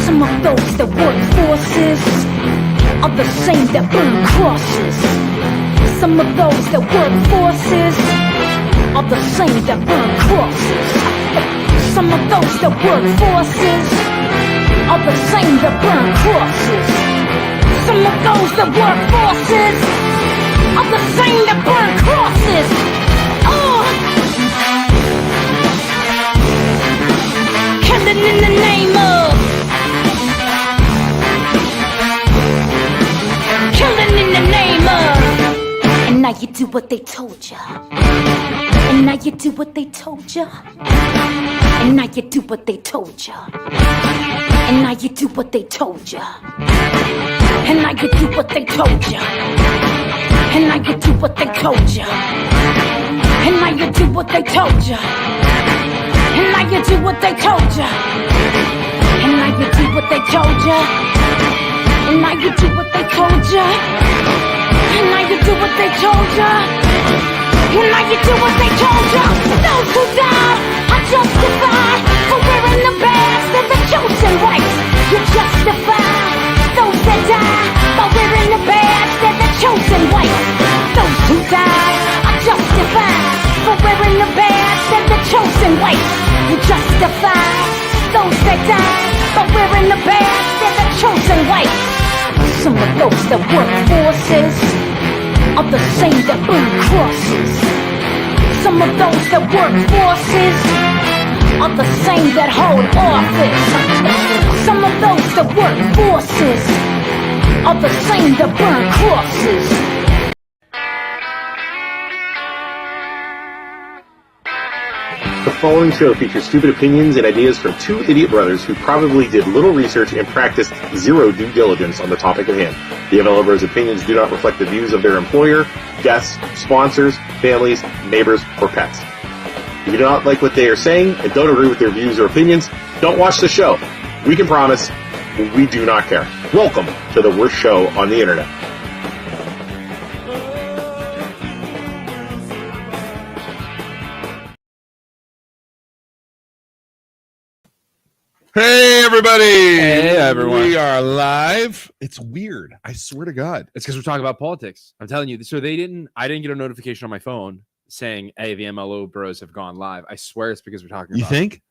Some of those that work forces are the same that burn crosses. Some of those that work forces are the same that burn crosses. Some of those that work forces are the same that burn crosses. Some of those that work forces are the same that burn crosses. Oh, killing in the name of, killing in the name of. And now you do what they told ya. And now you do what they told ya. And now you do what they told ya. And now you do what they told ya. And now you do what they told ya. And now you do what they told ya. And now you do what they told ya. And now you do what they told ya. And now you do what they told ya. And now you do what they told ya. And now you do what they told ya. And now you do what they told ya. Those who die are justified for wearing the badge. They're the chosen rights. You justify those that die by wearing the badge. They're the chosen whites. Those who die are justified for wearing the badge. They're the chosen whites. You justify those that die by wearing the badge. They're the chosen whites. Some of those that work forces are the same that burn crosses. Some of those that work forces are the same that hold office. Some of those that work forces are the same that burn crosses. The following show features stupid opinions and ideas from two idiot brothers who probably did little research and practiced zero due diligence on the topic at hand. The MLO Bros' opinions do not reflect the views of their employer, guests, sponsors, families, neighbors, or pets. If you do not like what they are saying and don't agree with their views or opinions, don't watch the show. We can promise we do not care. Welcome to the worst show on the internet. Hey, everybody! Hey, everyone. We are live. It's weird. I swear to God. It's because we're talking about politics. I'm telling you. So I didn't get a notification on my phone saying, hey, the MLO Bros have gone live. I swear it's because we're talking about You think?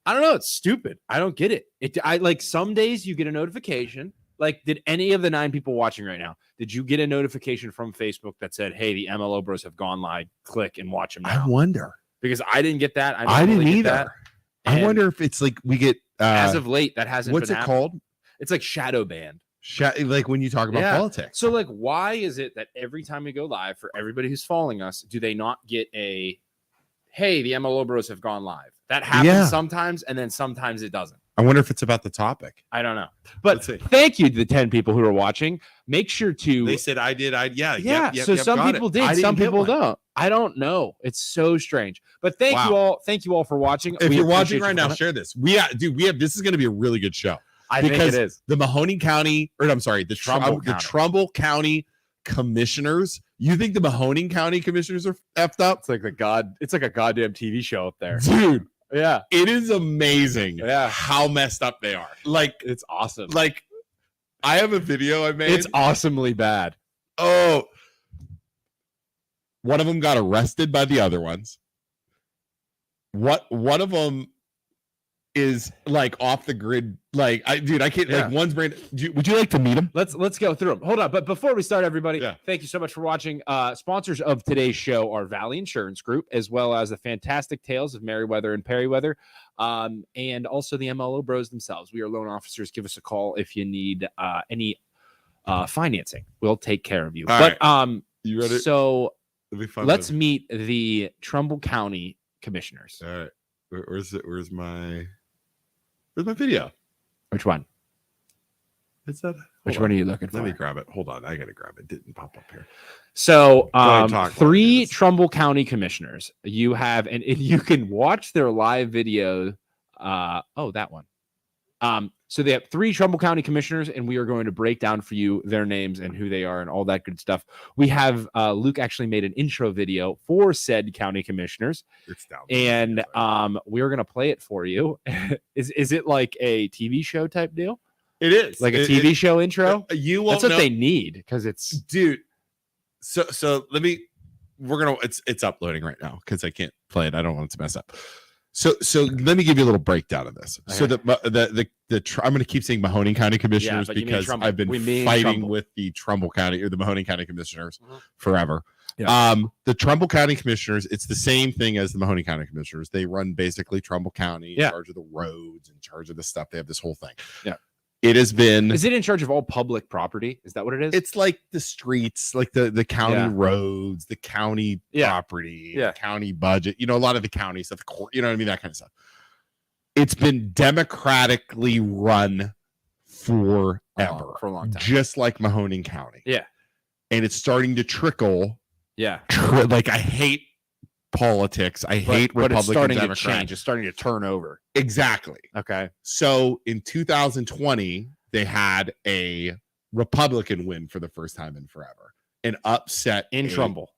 I don't know. It's stupid. I don't get it. I like some days you get a notification. Like, did any of the 9 people watching right now, did you get a notification from Facebook that said, hey, the MLO Bros have gone live? Click and watch them now. I wonder. Because I didn't get that. I didn't either. I wonder if it's like we get as of late that hasn't. What's been it happening. called? It's like shadow banned. Like when you talk about politics. So like, why is it that every time we go live, for everybody who's following us, do they not get a, hey, the MLO Bros have gone live? That happens sometimes, and then sometimes it doesn't. I wonder if it's about the topic. I don't know. But thank you to the 10 people who are watching. Make sure to. They said I did. Yeah. So some people did. Some people don't. I don't know. It's so strange. But thank you all. Thank you all for watching. If you're watching right now, share this. We have this is going to be a really good show. I think it is. The Mahoning County, or I'm sorry, the Trumbull County Commissioners. You think the Mahoning County Commissioners are effed up? It's like a goddamn TV show up there, dude. Yeah, it is amazing. Yeah, how messed up they are. Like, it's awesome. Like, I have a video I made. It's awesomely bad. Oh, one of them got arrested by the other ones. One of them is like off the grid. Like, I can't. Like, one's brand. Would you like to meet him? Let's go through them. Hold on, but before we start, everybody, thank you so much for watching. Sponsors of today's show are Valley Insurance Group, as well as the Fantastic Tales of Merriweather and Perryweather, and also the MLO Bros themselves. We are loan officers. Give us a call if you need any financing. We'll take care of you. All right. You ready? So let's meet the Trumbull County Commissioners. All right. Where's my video? Which one? It's that. Which one are you looking for? Let me grab it. Hold on. I got to grab it. It didn't pop up here. So 3 Trumbull County Commissioners. You have, and you can watch their live video. That one. So they have 3 Trumbull County commissioners, and we are going to break down for you their names and who they are and all that good stuff. We have Luke actually made an intro video for said county commissioners, and we are going to play it for you. Is it like a TV show type deal? It is like a TV show intro. You won't. That's what they need because it's dude. So let me. We're gonna. It's uploading right now because I can't play it. I don't want it to mess up. So let me give you a little breakdown of this. Okay. So I'm going to keep saying Mahoning County Commissioners because I've been fighting with the Trumbull County or the Mahoning County Commissioners forever. Yeah. The Trumbull County Commissioners, it's the same thing as the Mahoning County Commissioners. They run basically Trumbull County, in charge of the roads, in charge of the stuff. They have this whole thing. Yeah. It has been. Is it in charge of all public property? Is that what it is? It's like the streets, like the county roads, the county property, the county budget. A lot of the county stuff. The court, you know what I mean? That kind of stuff. It's been democratically run forever, for a long time, just like Mahoning County. Yeah, and it's starting to trickle. Yeah, like I hate politics. I hate Republican, it's starting Democrat. to change. It's starting to turn over. Exactly. Okay. So in 2020, they had a Republican win for the first time in forever and upset in Trumbull.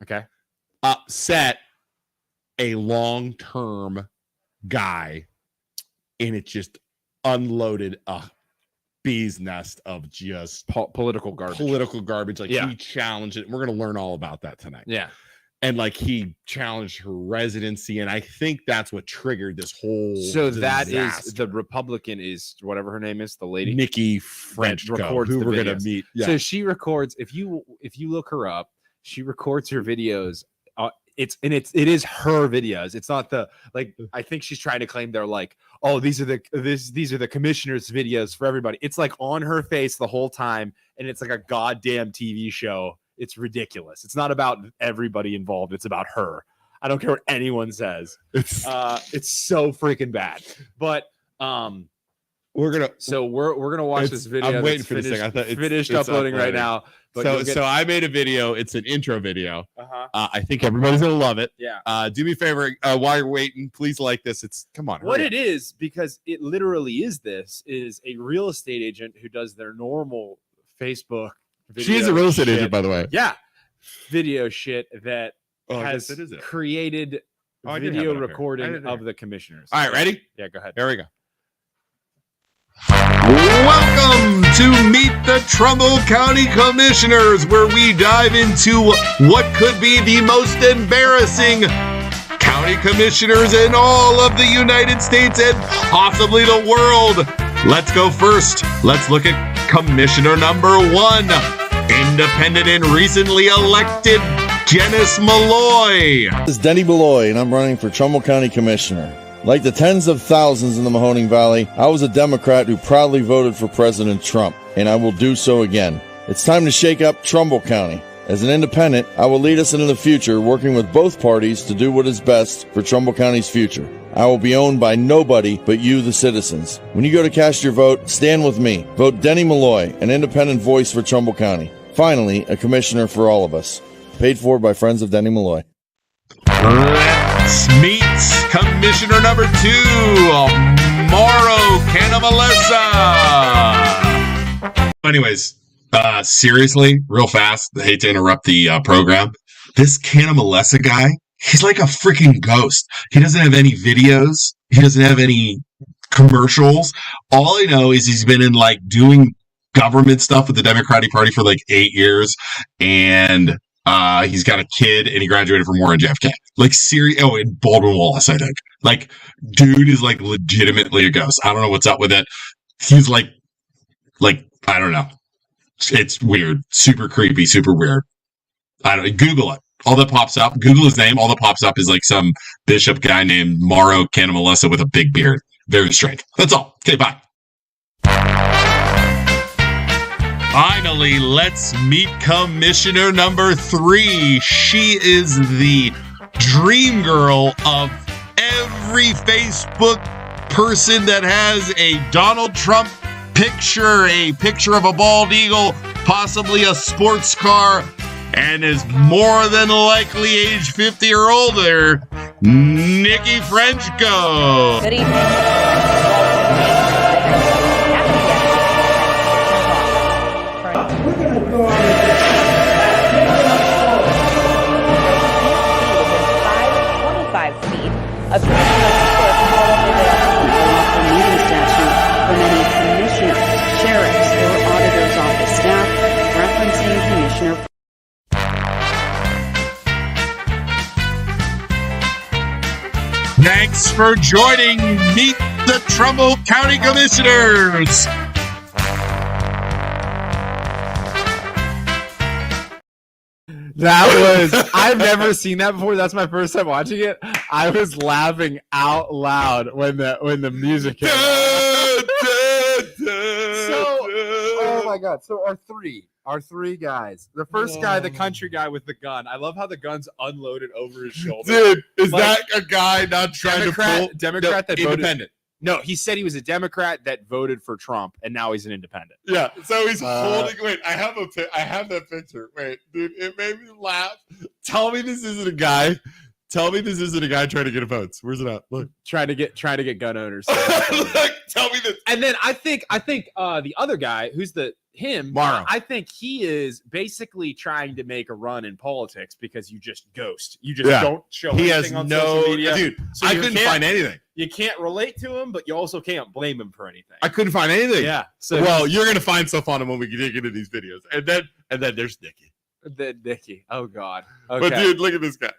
Okay. Upset a long-term guy, and it just unloaded a bee's nest of just political garbage. Like he challenged it. We're going to learn all about that tonight. Yeah. And like he challenged her residency, and I think that's what triggered this whole. So that is the Republican is whatever her name is, the lady Nikki French records who the we're videos. gonna meet. Yeah. So she records. If you look her up, she records her videos. It is her videos. It's not the I think she's trying to claim they're like, oh, these are the commissioners' videos for everybody. It's like on her face the whole time, and it's like a goddamn TV show. It's ridiculous. It's not about everybody involved. It's about her. I don't care what anyone says. It's so freaking bad. But we're gonna watch this video. I'm waiting for this thing. I thought it's finished uploading right now. But so I made a video. It's an intro video. I think everybody's gonna love it. Yeah. Do me a favor while you're waiting. Please like this. Come on. What it is, because it literally is a real estate agent who does their normal Facebook. She is a real estate agent, by the way. Yeah. Video shit that has created video recording of the commissioners. All right, ready? Yeah, go ahead. Here we go. Welcome to Meet the Trumbull County Commissioners, where we dive into what could be the most embarrassing county commissioners in all of the United States and possibly the world. Let's go first. Let's look at Commissioner number 1, independent and recently elected Janice Malloy. This is Denny Malloy, and I'm running for Trumbull County Commissioner. Like the tens of thousands in the Mahoning Valley, I was a Democrat who proudly voted for President Trump, and I will do so again. It's time to shake up Trumbull County. As an independent, I will lead us into the future, working with both parties to do what is best for Trumbull County's future. I will be owned by nobody but you, the citizens. When you go to cast your vote, stand with me. Vote Denny Malloy, an independent voice for Trumbull County. Finally, a commissioner for all of us. Paid for by friends of Denny Malloy. Let's meet Commissioner number 2, Mauro Canamalessa. Anyways, seriously, real fast, I hate to interrupt the program. This Canamalessa guy, he's like a freaking ghost. He doesn't have any videos. He doesn't have any commercials. All I know is he's been in doing government stuff with the Democratic Party for 8 years. And he's got a kid and he graduated from Warren JFK. And Baldwin Wallace, I think. Dude is legitimately a ghost. I don't know what's up with it. He's I don't know. It's weird. Super creepy, super weird. Google it. All that pops up, Google his name, all that pops up is some bishop guy named Mauro Canamalessa with a big beard. Very strange. That's all. Okay, bye. Finally, let's meet Commissioner number 3. She is the dream girl of every Facebook person that has a Donald Trump picture, a picture of a bald eagle, possibly a sports car, and is more than likely age 50 or older, Nikki Frenchco. Good evening. meeting statute from any commissioners, sheriffs, or auditor's office staff referencing Commissioner. Thanks for joining Meet the Trumbull County Commissioners. That was, I've never seen that before. That's my first time watching it. I was laughing out loud when the music came on. Oh my God. So our three guys. The first guy, the country guy with the gun. I love how the gun's unloaded over his shoulder. Dude, is Like, that a guy not trying to pull? Democrat that voted independent? No, he said he was a Democrat that voted for Trump, and now he's an independent. Yeah, so he's holding. Wait, I have that picture. Wait, dude, it made me laugh. Tell me this isn't a guy. Tell me this isn't a guy trying to get votes. Where's it at? Look, trying to get gun owners. Look, tell me this. And then I think the other guy, who's Morrow. I think he is basically trying to make a run in politics because you just ghost. You just don't show anything on social media. Dude, So I you couldn't can't- find anything. You can't relate to him, but you also can't blame him for anything. I couldn't find anything. Yeah. So Well, you're gonna find stuff on him when we dig into these videos, and then there's Nikki. Nikki. Oh God. Okay. But dude, look at this guy.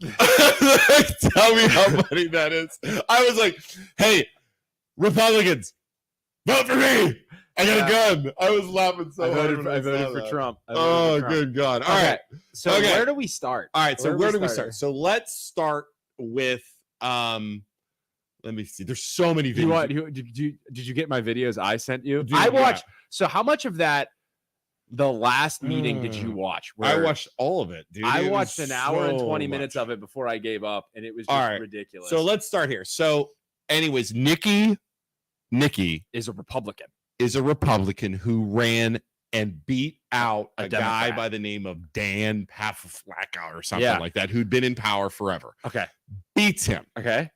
Tell me how funny that is. I was like, "Hey, Republicans, vote for me! I got a gun." I was laughing so hard. I voted for Trump. Oh, good God! All right. So where do we start? All right. So where do we start? start? So let's start with Let me see. There's so many videos. Did you get my videos I sent you? Dude, I watched. So how much of that? The last meeting did you watch? I watched all of it, dude. I It watched was an hour and 20 so minutes much. of it before I gave up, and it was just All right. ridiculous. So let's start here. So, anyways, Nikki is a Republican. is a Republican who ran and beat out A a guy Democrat. by the name of Dan Paflacka or something Yeah. like that, who'd been in power forever. Okay. Beats him. Okay.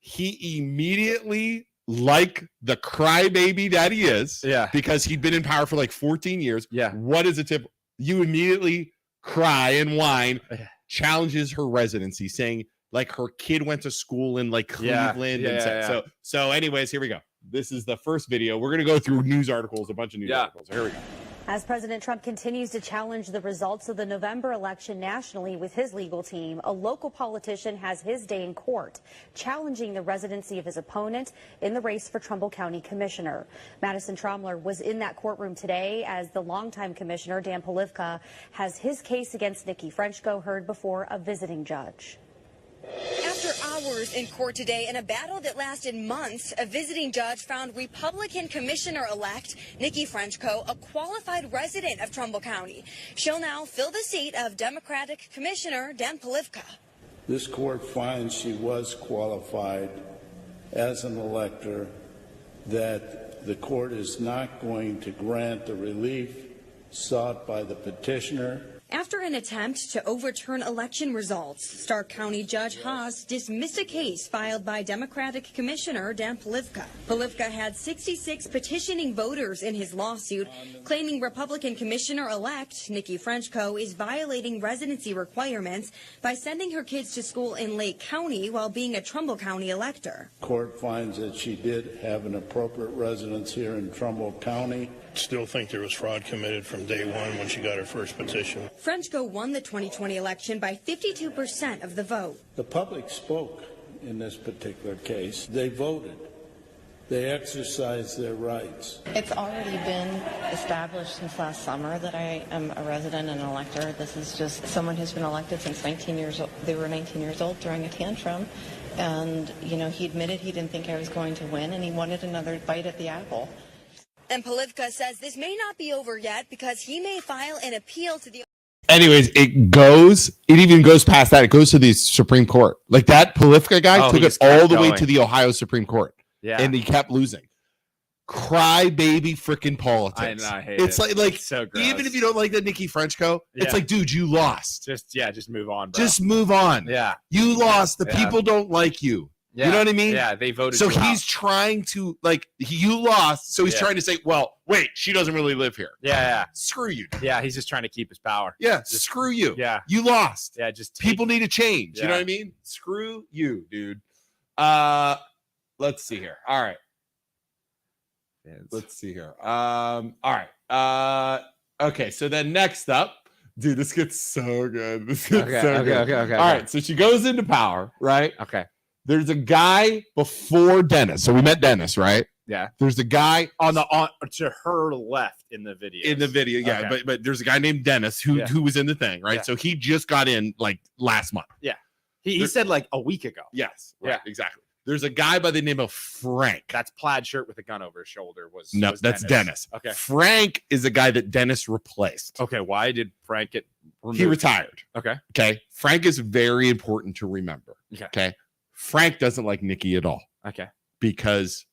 He immediately, like the crybaby that he is, Yeah. because he'd been in power for like 14 years. Yeah. What is a tip? You immediately cry and whine, Yeah. challenges her residency, saying like her kid went to school in like Yeah. Cleveland. Yeah, and yeah, yeah. So anyways, here we go. This is the first video. We're going to go through news articles, a bunch of news Yeah. articles. Here we go. As President Trump continues to challenge the results of the November election nationally with his legal team, a local politician has his day in court, challenging the residency of his opponent in the race for Trumbull County Commissioner. Madison Tromler was in that courtroom today as the longtime commissioner, Dan Polivka, has his case against Nikki Frenchko heard before a visiting judge. After hours in court today in a battle that lasted months, a visiting judge found Republican Commissioner-elect Nikki Frenchko a qualified resident of Trumbull County. She'll now fill the seat of Democratic Commissioner Dan Polivka. This court finds she was qualified as an elector, that the court is not going to grant the relief sought by the petitioner. After an attempt to overturn election results, Stark County Judge Haas dismissed a case filed by Democratic Commissioner Dan Polivka. Polivka had 66 petitioning voters in his lawsuit, claiming Republican Commissioner-elect Nikki Frenchko is violating residency requirements by sending her kids to school in Lake County while being a Trumbull County elector. Court finds that she did have an appropriate residence here in Trumbull County. Still think there was fraud committed from day one when she got her first petition. Frenchko won the 2020 election by 52% of the vote. The public spoke in this particular case. They voted. They exercised their rights. It's already been established since last summer that I am a resident and an elector. This is just someone who's been elected since 19 years old. They were 19 years old during a tantrum. And, you know, he admitted he didn't think I was going to win, and he wanted another bite at the apple. And Polivka says this may not be over yet because he may file an appeal to the... Anyways, it even goes past that. It goes to the Supreme Court. Like that Polivka guy took it all the way to the Ohio Supreme Court. Yeah. And he kept losing. Cry baby freaking politics. I hate it's it. like It's so gross. even if you don't like the Nikki Frenchko, Yeah. it's like, dude, you lost. Just move on, bro. Just move on. Yeah. You lost. The Yeah. people don't like you. Yeah. You know what I mean? Yeah, they voted So you he's out. trying to you lost. So he's Yeah. trying to say, well, wait, she doesn't really live here. Yeah. Screw you. Yeah, he's just trying to keep his power. Yeah, screw you. Yeah. You lost. Yeah, just People need to change. You know Yeah. what I mean? Screw you, dude. Let's see here. All right. Let's see here. All right. Okay. So then next up, dude, this gets so good. This gets so good. Okay. All right. So she goes into power, right? Okay. There's a guy before Dennis. So we met Dennis, right? Yeah. There's a guy on to her left in the video. Yeah. Okay. But there's a guy named Dennis who was in the thing, right? Yeah. So he just got in like last month. Yeah. He said like a week ago. Yes. Right, exactly. There's a guy by the name of Frank. That's plaid shirt with a gun over his shoulder. No, that's Dennis. Okay. Frank is a guy that Dennis replaced. Okay. Why did Frank get removed? He retired. Okay. Okay. Frank is very important to remember. Okay. Frank doesn't like Nikki at all. Okay. Because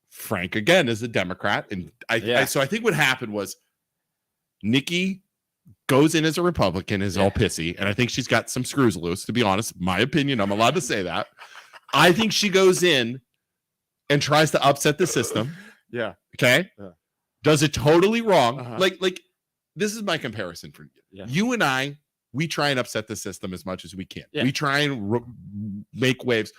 Frank, again, is a Democrat. And so I think what happened was Nikki goes in as a Republican, is all pissy. And I think she's got some screws loose, to be honest. My opinion. I'm allowed to say that. I think she goes in and tries to upset the system. Yeah. Okay. Yeah. Does it totally wrong. Uh-huh. Like this is my comparison for you. Yeah. You and I, we try and upset the system as much as we can. Yeah. We try and make waves.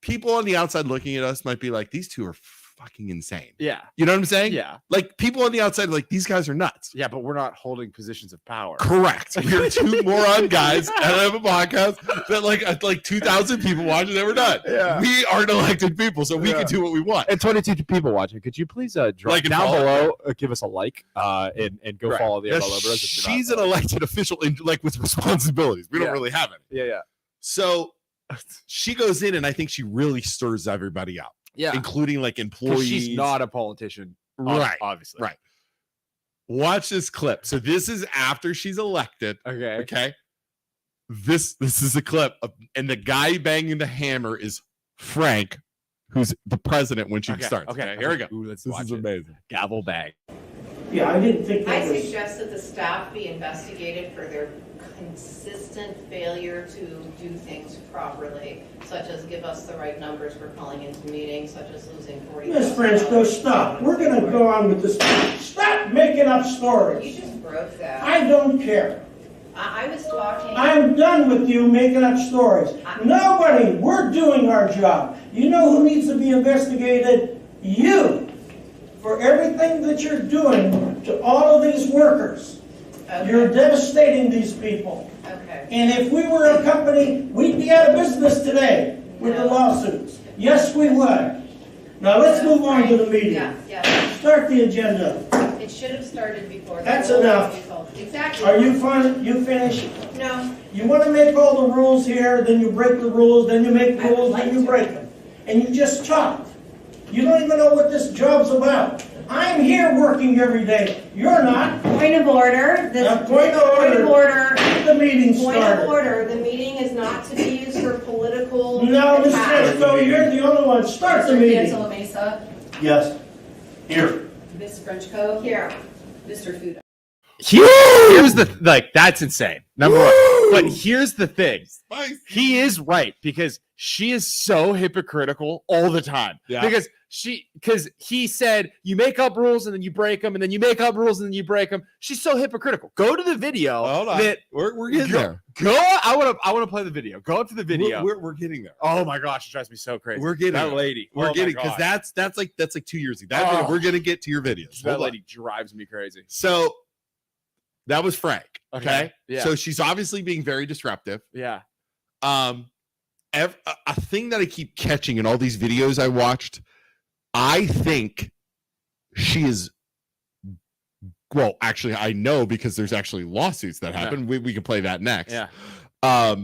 People on the outside looking at us might be like, these two are fucking insane. Yeah. You know what I'm saying? Yeah. Like people on the outside, like these guys are nuts. Yeah, but we're not holding positions of power. Correct. We're two moron guys, and I have a podcast that like 2,000 people watching that we're done. Yeah. We aren't elected people, so we can do what we want. And 22 people watching. Could you please drop Like and down follow. below, give us a like, and go Right. follow the Now, MLO Bros. she's an elected official, like with responsibilities. We don't really have any. Yeah. So she goes in, and I think she really stirs everybody up. Yeah. Including like employees. She's not a politician. Right. Obviously. Right. Watch this clip. So this is after she's elected. Okay. Okay. This is a clip of, and the guy banging the hammer is Frank, who's the president when she starts. Okay. Here we go. Ooh, let's this watch is it. amazing. Gavel bang. Yeah, I didn't think that I was... suggest that the staff be investigated for their consistent failure to do things properly, such as give us the right numbers for calling into meetings, such as losing 40. Ms. Frenchco, stop. We're going to go on with this. Stop making up stories. You just broke that. I don't care. I was talking. I'm done with you making up stories. Nobody. We're doing our job. You know who needs to be investigated? You. For everything that you're doing to all of these workers. Okay. You're devastating these people. Okay. And if we were a company, we'd be out of business today with the lawsuits. Yes, we would. Now let's move on to the meeting. Yeah. Start the agenda. It should have started before. That's enough. Exactly. Are you fine? You finished? No. You want to make all the rules here, then you break the rules, then you make rules, then you break them. And you just talk. You don't even know what this job's about. I'm here working every day. You're not. Point of order. Point of order. Get the meeting started. Point of order. The meeting is not to be used for political. No, Ms. Frenchco, you're the only one. Start the meeting. Mr. Mesa. Yes. Here. Ms. Frenchco. Here. Mr. Fuda. Here's the that's insane. Number one. But here's the thing. He is right because she is so hypocritical all the time. Yeah. Because he said you make up rules and then you break them, and then you make up rules and then you break them. She's so hypocritical. Go to the video. Hold on. We're getting there. Go. I want to play the video. Go up to the video. We're getting there. Oh my gosh, it drives me so crazy. We're getting that there. lady. We're getting because that's like 2 years ago. We're gonna get to your videos. That lady drives me crazy. So that was Frank. Okay. Yeah. So she's obviously being very disruptive. Yeah. A thing that I keep catching in all these videos I watched, I think she is. Well, actually, I know because there's actually lawsuits that happen. Yeah. We can play that next. Yeah.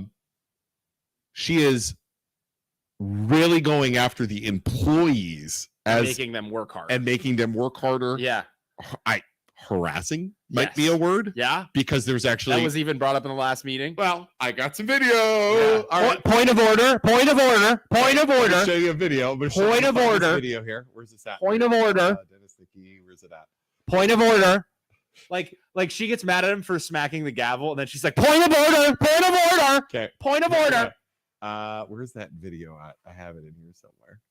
She is really going after the employees as making them work hard and making them work harder. Yeah. Harassing might be a word. Yeah. Because there's actually that was even brought up in the last meeting. Well, I got some video. Yeah. All right. Point of order. Point of order. Point of order. I'll show you a video. Point of order. Video here. Where's this at? Point of order. Dennis Nicky, where's it at? Point of order. Like she gets mad at him for smacking the gavel, and then she's like, "Point of order. Point of order. Okay. Point of order." Where's that video at? I have it in here somewhere.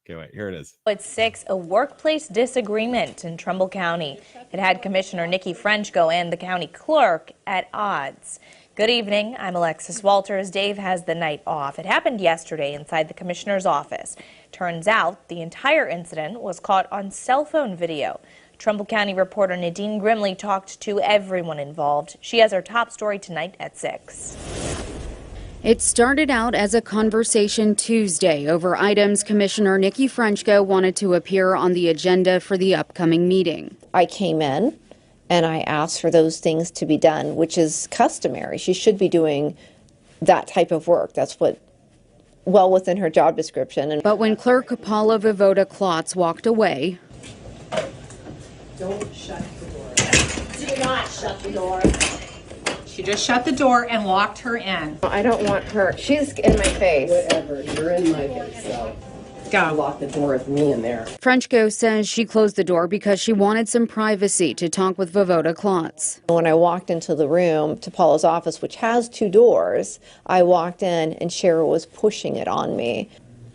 Okay, wait, here it is. At 6, a workplace disagreement in Trumbull County. It had Commissioner Nikki Frenchco and the county clerk at odds. Good evening. I'm Alexis Walters. Dave has the night off. It happened yesterday inside the commissioner's office. Turns out the entire incident was caught on cell phone video. Trumbull County reporter Nadine Grimley talked to everyone involved. She has our top story tonight at 6. It started out as a conversation Tuesday over items Commissioner Nikki Frenchko wanted to appear on the agenda for the upcoming meeting. I came in and I asked for those things to be done, which is customary. She should be doing that type of work. That's what, well within her job description. But when Clerk Paula Vovoda Klotz walked away, don't shut the door. Do not shut the door. She just shut the door and walked her in. I don't want her. She's in my face. Whatever. You're in my face, so. Gotta lock the door with me in there. Frenchko says she closed the door because she wanted some privacy to talk with Vovoda Klotz. When I walked into the room to Paula's office, which has 2 doors, I walked in and Cheryl was pushing it on me.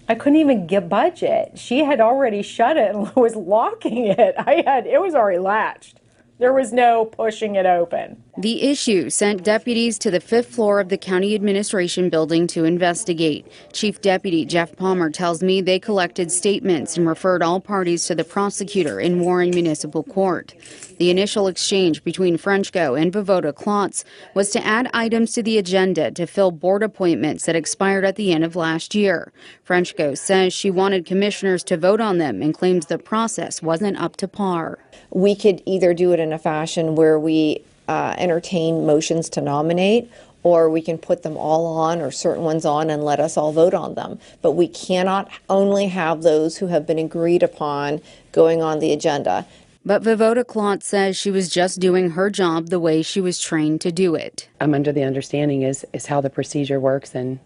I couldn't even budge it. She had already shut it and was locking it. It was already latched. There was no pushing it open. The issue sent deputies to the 5th floor of the county administration building to investigate. Chief Deputy Jeff Palmer tells me they collected statements and referred all parties to the prosecutor in Warren Municipal Court. The initial exchange between Frenchko and Vovoda Klotz was to add items to the agenda to fill board appointments that expired at the end of last year. Frenchko says she wanted commissioners to vote on them and claims the process wasn't up to par. We could either do it in a fashion where we entertain motions to nominate, or we can put them all on or certain ones on and let us all vote on them. But we cannot only have those who have been agreed upon going on the agenda. But Vovoda Klotz says she was just doing her job the way she was trained to do it. I'm under the understanding is how the procedure works, and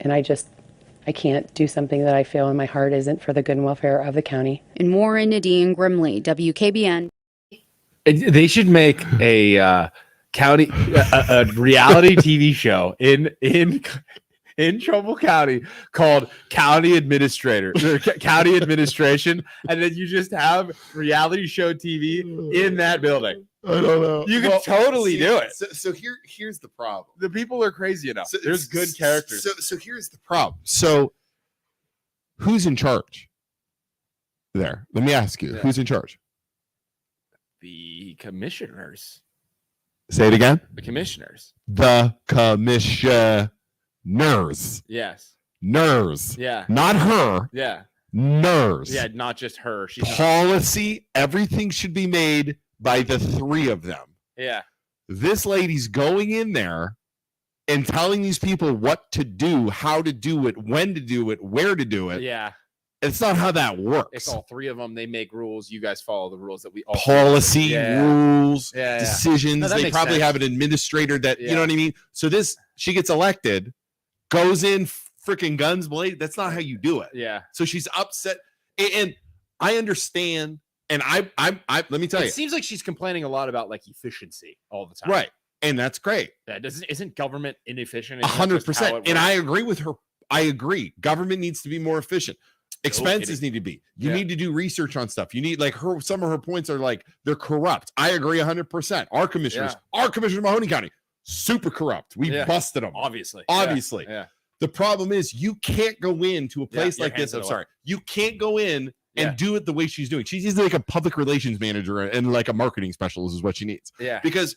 I can't do something that I feel in my heart isn't for the good and welfare of the county. In Warren, Nadine Grimley, WKBN. They should make a a reality TV show in Trumbull County called County Administrator, or County Administration, and then you just have reality show TV in that building. I don't know. You can totally do it. So here's the problem. The people are crazy enough. There's good characters. So here's the problem. So who's in charge there? Let me ask you. Who's in charge? The commissioners. Say it again. The commissioners. The commissioners. Yes. Ners. Yeah. Not her. Yeah. Ners. Yeah, not just her. She's policy. Everything should be made by the 3 of them. Yeah. This lady's going in there and telling these people what to do, how to do it, when to do it, where to do it. Yeah. It's not how that works. It's all 3 of them. They make rules. You guys follow the rules that we all policy, rules, decisions. No, they probably have an administrator that, you know what I mean? So she gets elected, goes in freaking guns blazing. That's not how you do it. Yeah. So she's upset. And I understand. And I let me tell you. It seems like she's complaining a lot about like efficiency all the time. Right. And that's great. Yeah, isn't government inefficient? 100%. And I agree with her. I agree. Government needs to be more efficient. Expenses need to be. You need to do research on stuff. You need some of her points are like they're corrupt. I agree 100%. Our commissioners of Mahoney County, super corrupt. We busted them. Obviously. Yeah. The problem is you can't go into a place like this. I'm sorry. You can't go in and do it the way she's doing. She's like a public relations manager and like a marketing specialist is what she needs. Yeah. Because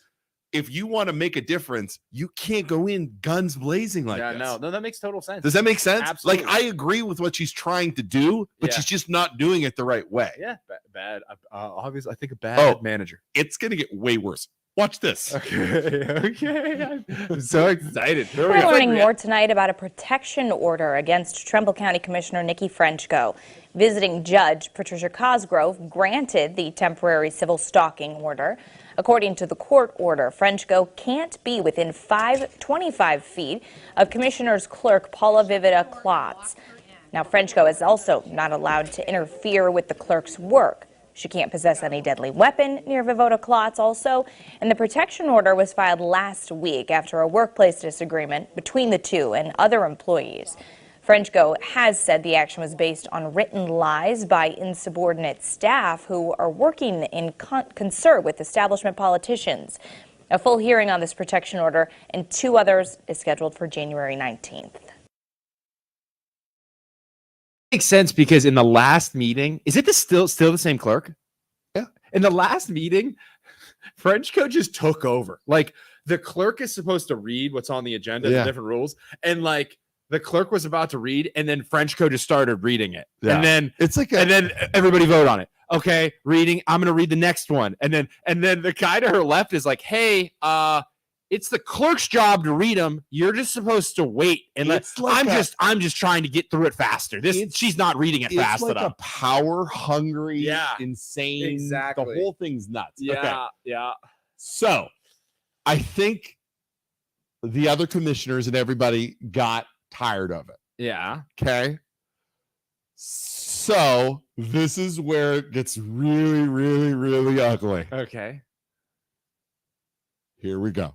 if you want to make a difference, you can't go in guns blazing like this. No, that makes total sense. Does that make sense? Absolutely. Like, I agree with what she's trying to do, but she's just not doing it the right way. Yeah, bad. Obviously, I think a bad manager. It's going to get way worse. Watch this. Okay. I'm so excited. We're learning more tonight about a protection order against Trumbull County Commissioner Nikki Frenchko. Visiting Judge Patricia Cosgrove granted the temporary civil stalking order. According to the court order, Frenchko can't be within 25 feet of Commissioner's clerk Paula Vovoda Klotz. Now, Frenchko is also not allowed to interfere with the clerk's work. She can't possess any deadly weapon near Vovoda Klotz also, and the protection order was filed last week after a workplace disagreement between the two and other employees. Frenchko has said the action was based on written lies by insubordinate staff who are working in concert with establishment politicians. A full hearing on this protection order and 2 others is scheduled for January 19th. Makes sense because in the last meeting, is it still the same clerk? Yeah. In the last meeting, Frenchco just took over. Like the clerk is supposed to read what's on the agenda, the different rules, and like the clerk was about to read, and then Frenchco just started reading it, and then it's like, and then everybody vote on it. Okay, reading. I'm gonna read the next one, and then the guy to her left is like, "Hey, it's the clerk's job to read them. You're just supposed to wait and I'm just trying to get through it faster. She's not reading it fast enough. It's like a power hungry, insane. Exactly. The whole thing's nuts. Yeah, okay. yeah. So, I think the other commissioners and everybody got tired of it. Yeah. Okay. So this is where it gets really, really, really ugly. Okay. Here we go.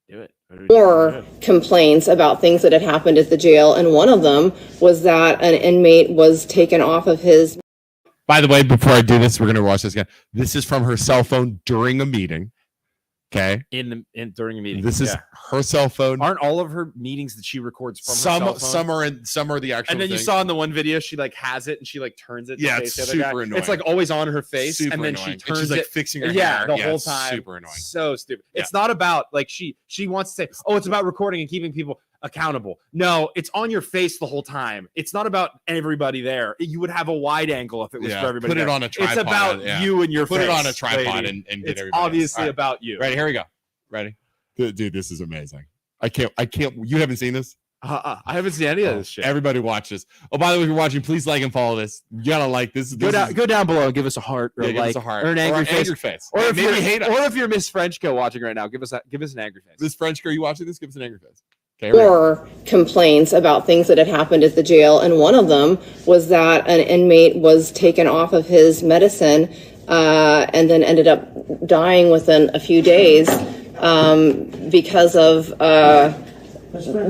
Do it. More complaints about things that had happened at the jail, and one of them was that an inmate was taken off of his. By the way, before I do this, we're going to watch this again. This is from her cell phone during a meeting. Okay. During a meeting. This is her cell phone. Aren't all of her meetings that she records from her cell phone? Some are the actual. And then you thing. saw in the one video she like has it and she like turns it. Yeah, to it's face the other super guy. annoying. It's like always on her face, Super and then annoying. she turns she's like it, fixing her hair. The Yeah, whole it's time. super annoying. So stupid. Yeah. It's not about like she wants to say, oh, it's about recording and keeping people accountable. No, it's on your face the whole time. It's not about everybody there. You would have a wide angle if it was for everybody. Put it there. on a tripod. It's about you and your Put face. it on a tripod lady. and get it's everybody. obviously All right. about you. Ready? Here we go. Ready? Dude, this is amazing. I can't. You haven't seen this? I haven't seen any of this shit. Everybody watch this. Oh, by the way, if you're watching, please like and follow this. You gotta like this. Go down below and give us a heart or give us a heart or an angry face. Or if maybe you're, hate us. Or if you're Miss Frenchco watching right now, give us an angry face. Miss Frenchco, are you watching this? Give us an angry face. Okay, More complaints about things that had happened at the jail, and one of them was that an inmate was taken off of his medicine and then ended up dying within a few days because of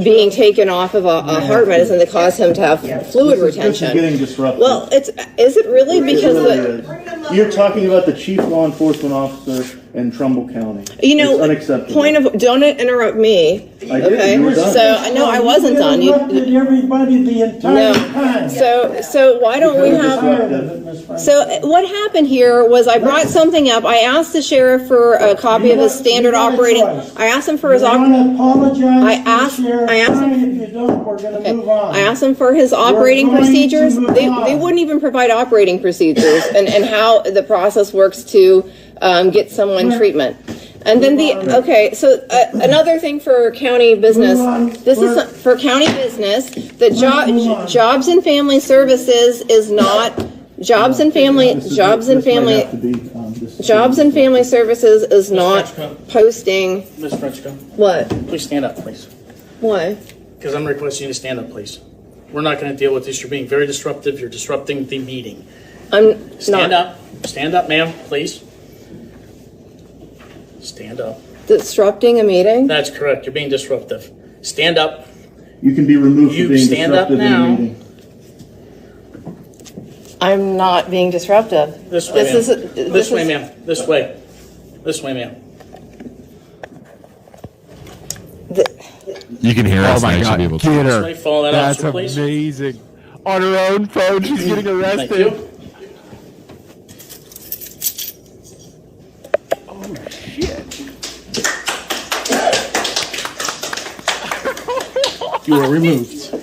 being taken off of a heart medicine that caused him to have fluid retention. This is getting disruptive. Well, is it really? Because you're talking about the chief law enforcement officer in Trumbull County. You know, it's unacceptable. Don't interrupt me. I did. Okay, You were done. so no, I wasn't done. Interrupted everybody the entire time. So why don't we have? So what happened here was I brought something up. I asked the sheriff for a copy of his standard operating. I asked him for his I asked him. If you don't, we're going to move on. I asked him for his operating procedures. They wouldn't even provide operating procedures and how the process works to get someone treatment. And then another thing for county business. This is for county business. The Jobs and Family Services is not Jobs and Family Services is not posting. Ms. Frenchco. What? Please stand up, please. Why? Because I'm requesting you to stand up, please. We're not going to deal with this. You're being very disruptive. You're disrupting the meeting. Stand up. Stand up, ma'am, please. Stand up. Disrupting a meeting? That's correct. You're being disruptive. Stand up. You can be removed for being stand up disruptive now. in a meeting. I'm not being disruptive. This way, ma'am. This way, ma'am. This way. This way, ma'am. You can hear us. Oh my God! Get her. Follow that That's officer, please. amazing. On her own phone, she's getting arrested. Thank you. Oh shit! You are removed.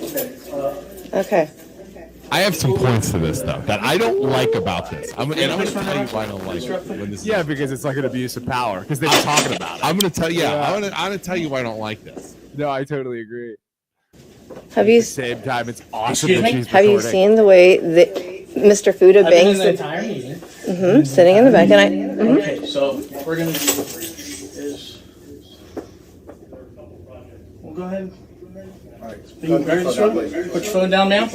Okay. I have some points to this though that I don't like about this. I'm going to tell you why I don't like it. When this because it's like an abuse of power. Because they've been talking about it. I'm going to tell you. I'm going to tell you why I don't like this. No, I totally agree. Have you? At the same time, it's awesome. Excuse that me? she's Have you recording. seen the way that Mr. Fuda I've been bangs in the entire meeting. sitting in the back, and Okay, so we're going to do is. Well, go ahead. All right. You ready to start? Put your phone down, ma'am.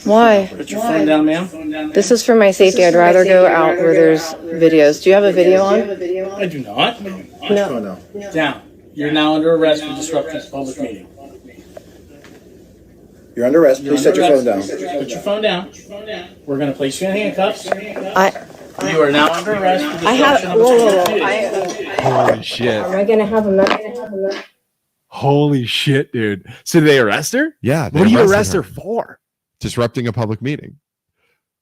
Why? Put your phone down, ma'am. This is for my safety. I'd rather go out where there's videos. Do you have a video on? I do not. No. Down. You're now under arrest for disrupting this public meeting. You're under arrest. Please set your phone down. Put your phone down. We're going to place you in handcuffs. I You are now under arrest for I have. disruption of a Holy shit. Am I gonna have a Holy shit, dude. So did they arrest her? Yeah. What do you arrest her for? Disrupting a public meeting.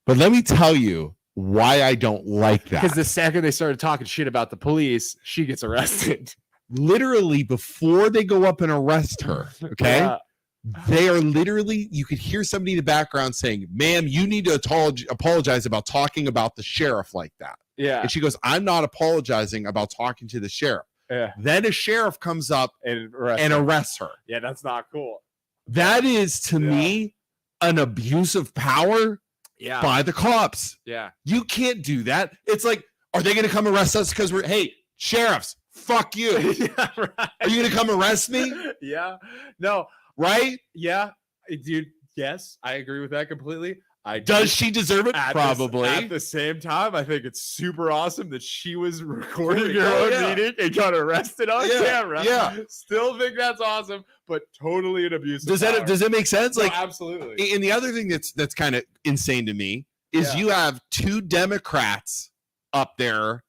But let me tell you why I don't like that. Because the second they started talking shit about the police, she gets arrested. Literally before they go up and arrest her, okay? Yeah. They are literally, you could hear somebody in the background saying, ma'am, you need to apologize about talking about the sheriff like that. Yeah. And she goes, I'm not apologizing about talking to the sheriff. Yeah. Then a sheriff comes up and arrests her. Yeah, that's not cool. That is, to me, an abuse of power by the cops. Yeah. You can't do that. It's like, are they going to come arrest us because hey, sheriffs, fuck you. Yeah, right. Are you going to come arrest me? Yeah. No. Right? Yeah. Dude, yes, I agree with that completely. Does she deserve it? Probably. At the same time, I think it's super awesome that she was recording her Oh, own yeah. meeting and got arrested on camera. Yeah. Still think that's awesome, but totally an abuse of power. Does that make sense? No, Like, absolutely. And the other thing that's kind of insane to me is you have two Democrats up there,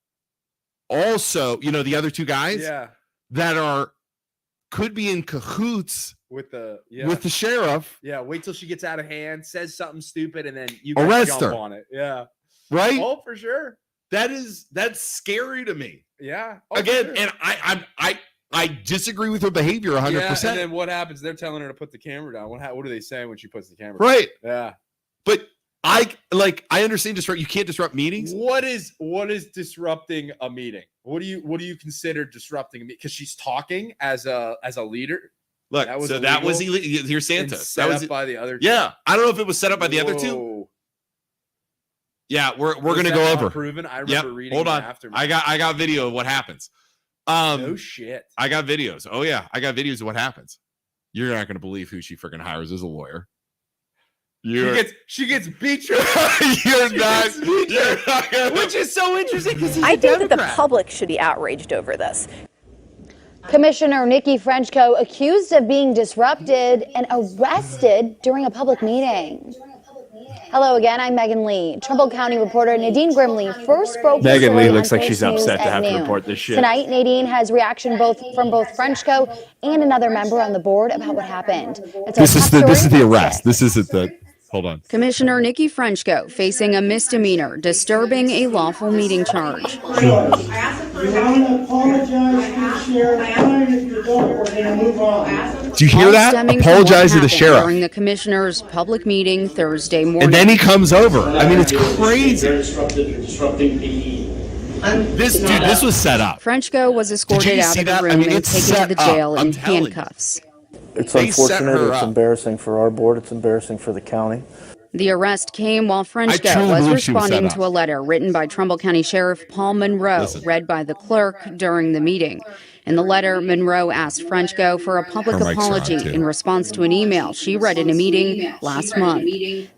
also, the other two guys that could be in cahoots with the sheriff. Yeah, wait till she gets out of hand, says something stupid, and then you Arrest jump her. on it. Yeah. Right? Oh, for sure. That's scary to me. Yeah. Oh, Again, for sure. and I disagree with her behavior 100%. Yeah, and then what happens? They're telling her to put the camera down. What are they saying when she puts the camera Right. down? Yeah. But I understand you can't disrupt meetings. What is disrupting a meeting? What do you consider disrupting a meeting? Because she's talking as a leader. Look, that was that was illegal. Here's Santos. Set That was up by the other. Yeah, I don't know if it was set up by the other two. Yeah, we're gonna go over. Proven. I remember reading. Hold on. After I got video of what happens. No shit. I got videos. Oh yeah, I got videos of what happens. You're not gonna believe who she freaking hires as a lawyer. She gets beat. You're not gonna, which is so interesting because I think that the public should be outraged over this. Commissioner Nikki Frenchco accused of being disrupted and arrested during a public meeting. Hello again, I'm Megan Lee. Trumbull County reporter Nadine Grimley first broke the Megan story Lee looks on like she's Fox News upset to at have to noon. report this shit. Tonight, Nadine has reaction from both Frenchco and another member on the board about what happened. This is the arrest. This isn't the. Hold on. Commissioner Nikki Frenchco facing a misdemeanor, disturbing a lawful meeting charge. You want to apologize to the sheriff? Fine, if you don't, we're going to move on. Do you hear All that? stemming from Apologize what to the happened sheriff. during the commissioner's public meeting Thursday morning. And then he comes over. I mean, it's crazy. Disrupting PE. This was set up. Frenchco was escorted out see of the that? room I mean, and it's taken to set the jail up. I'm in telling you. handcuffs. It's They set unfortunate. her It's up. embarrassing for our board. It's embarrassing for the county. The arrest came while Frenchco truly was believe she was responding set to a up. letter written by Trumbull County Sheriff Paul Monroe, Listen. read by the clerk during the meeting. In the letter, Monroe asked Frenchco for a public Her mic's on, apology too. in response to an email she read in a meeting last month.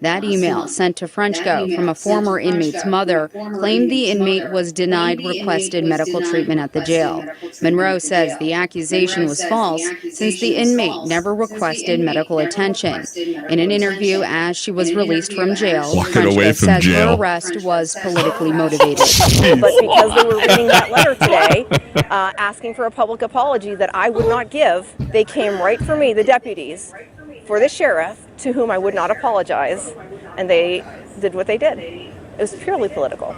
That email, sent to Frenchco from a former inmate's mother, claimed the inmate was denied requested medical treatment at the jail. Monroe says the accusation was false since the inmate never requested medical attention. In an interview as she was released from jail, Walking away Frenchco from says jail. her arrest was politically motivated. But because they were reading that letter today, asking for a public apology that I would not give, they came right for me, the deputies, for the sheriff, to whom I would not apologize, and they did what they did. It was purely political.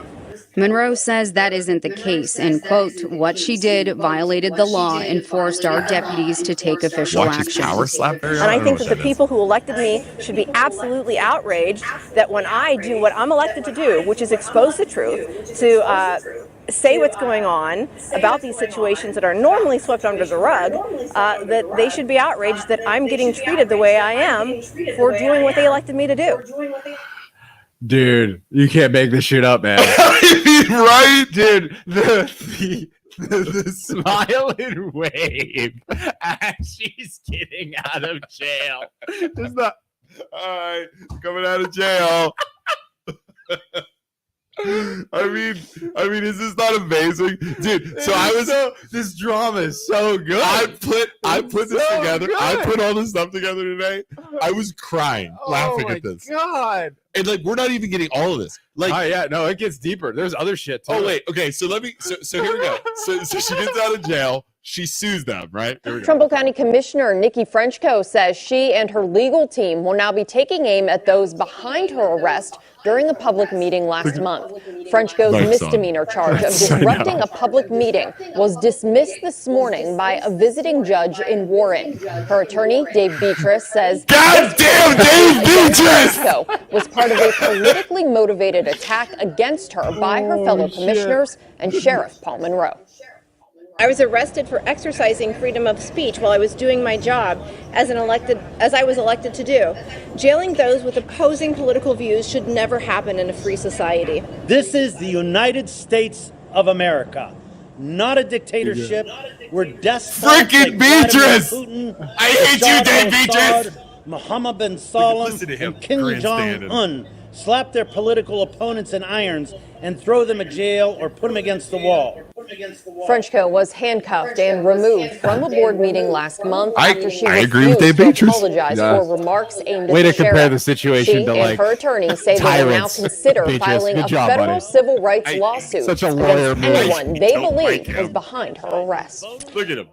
Monroe says that isn't the case, and, quote, what she did violated the law and forced our deputies to take official Watch his action. power slap her. And I think that the people who elected me should be absolutely outraged that when I do what I'm elected to do, which is expose the truth, to say what's going on about these situations that are normally swept under the rug, that they should be outraged that I'm getting treated the way I am for doing what they elected me to do. Dude, you can't make this shit up, man. Right? Dude, the smile and wave as she's getting out of jail. There's not. All right, coming out of jail. I mean, is this not amazing, dude? So this drama is so good. I put this together. Good. I put all this stuff together today. I was crying laughing at this. God. And like, we're not even getting all of this. Like, oh yeah, no, it gets deeper. There's other shit too. Oh wait, okay. So let me. So here we go. So she gets out of jail. She sues them, right? Here we go. Trumbull County Commissioner Nikki Frenchco says she and her legal team will now be taking aim at those behind her arrest during a public meeting last month. Frenchco's misdemeanor charge of disrupting a public meeting was dismissed this morning by a visiting judge in Warren. Her attorney, Dave Beatrice, says God damn Dave Beatrice was part of a politically motivated attack against her by her fellow commissioners and Sheriff Paul Monroe. I was arrested for exercising freedom of speech while I was doing my job as I was elected to do. Jailing those with opposing political views should never happen in a free society. This is the United States of America, not a dictatorship. We're despots. Freaking Beatrice! Putin, I hate you, Dave Beatrice! Mohammed bin Salman and Kim Jong-un slap their political opponents in irons and throw them in jail or put them against the wall. Frenchco was handcuffed and removed from a board meeting last month after she refused to apologize for remarks aimed at Way the to compare sheriff. the situation She to, and like, her attorney say they will now tyrants. consider Beatrice, filing good a job, federal buddy. civil rights lawsuit such a lawyer against move. anyone they Don't believe like him. was behind her arrest. Look at him.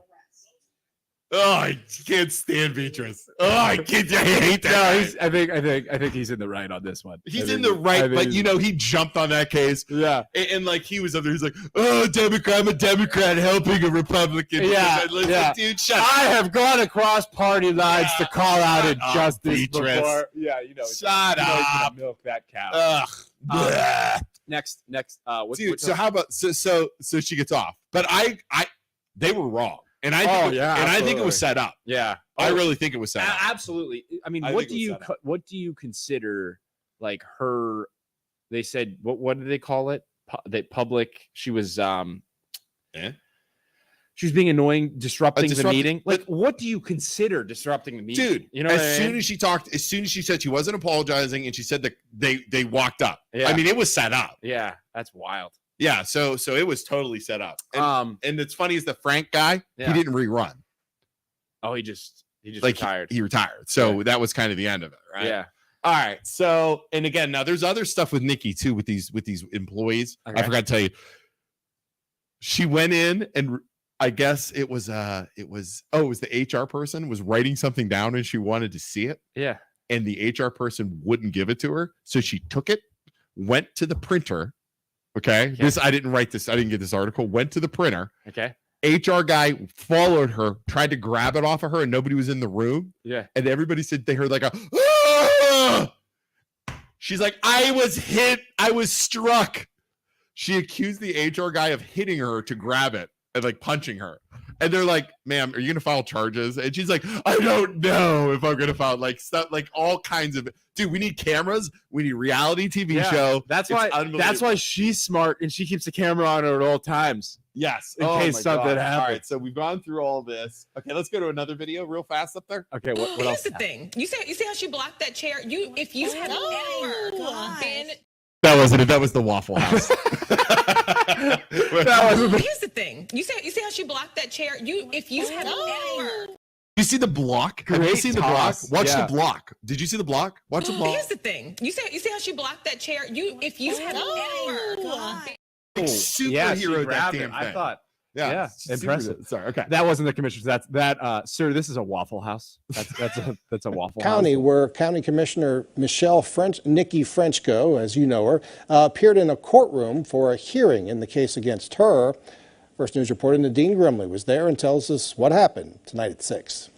Oh, I can't stand Beatrice. Oh, I hate that. No, I think he's in the right on this one. He's in the right, but you know, he jumped on that case. Yeah. And like, he was up there, he's like, oh, Democrat, I'm a Democrat helping a Republican. Yeah, Like, yeah. Dude, shut I up. have gone across party lines to call out injustice Beatrice. before. Yeah, you know. Shut up. Milk that cow. Ugh. Next. Dude, so how about so she gets off, but they were wrong, and I think it was set up. Yeah, I really think it was set up. Absolutely. I mean, I what think do it was you set up. what do you consider like her? They said what did they call it? That public. She was she was being annoying, disrupting the meeting. Like, what do you consider disrupting the meeting? Dude, you know, as soon as she said she wasn't apologizing, and she said that they walked up. Yeah. I mean, it was set up. Yeah, that's wild. Yeah, so it was totally set up. And it's funny is the Frank guy, he didn't rerun. Oh, he just like retired. He retired. So that was kind of the end of it, right? Yeah. All right. So, and again, now there's other stuff with Nikki too, with these employees. Okay. I forgot to tell you. She went in and I guess it was the HR person was writing something down and she wanted to see it. Yeah. And the HR person wouldn't give it to her. So she took it, went to the printer. Okay. I didn't write this. I didn't get this article. Went to the printer. Okay. HR guy followed her, tried to grab it off of her, and nobody was in the room. Yeah. And everybody said they heard like a ah! She's like, I was hit, I was struck. She accused the HR guy of hitting her to grab it and like punching her. And they're like, ma'am, are you gonna file charges? And she's like, I don't know if I'm gonna file like stuff, like all kinds of dude. We need cameras, we need reality TV show. That's why she's smart and she keeps the camera on her at all times. Yes, in case something happens. All right, so we've gone through all this. Okay, let's go to another video real fast up there. Okay, what Here's else? the thing. You see how she blocked that chair? If you had been That wasn't it. That was the Waffle House. Here's the thing. You see how she blocked that chair? If you had You see the block? Have you seen the block? Watch the block. Did you see the block? Watch the block. Here's the thing. You see how she blocked that chair? If you had Superhero that damn thing. I thought. Yeah, impressive. Sorry, okay. That wasn't the commissioner. Sir, this is a Waffle House. That's a Waffle County, House. where County Commissioner Nikki Frenchco, as you know her, appeared in a courtroom for a hearing in the case against her. First News reporter Nadine Grimley was there and tells us what happened tonight at 6.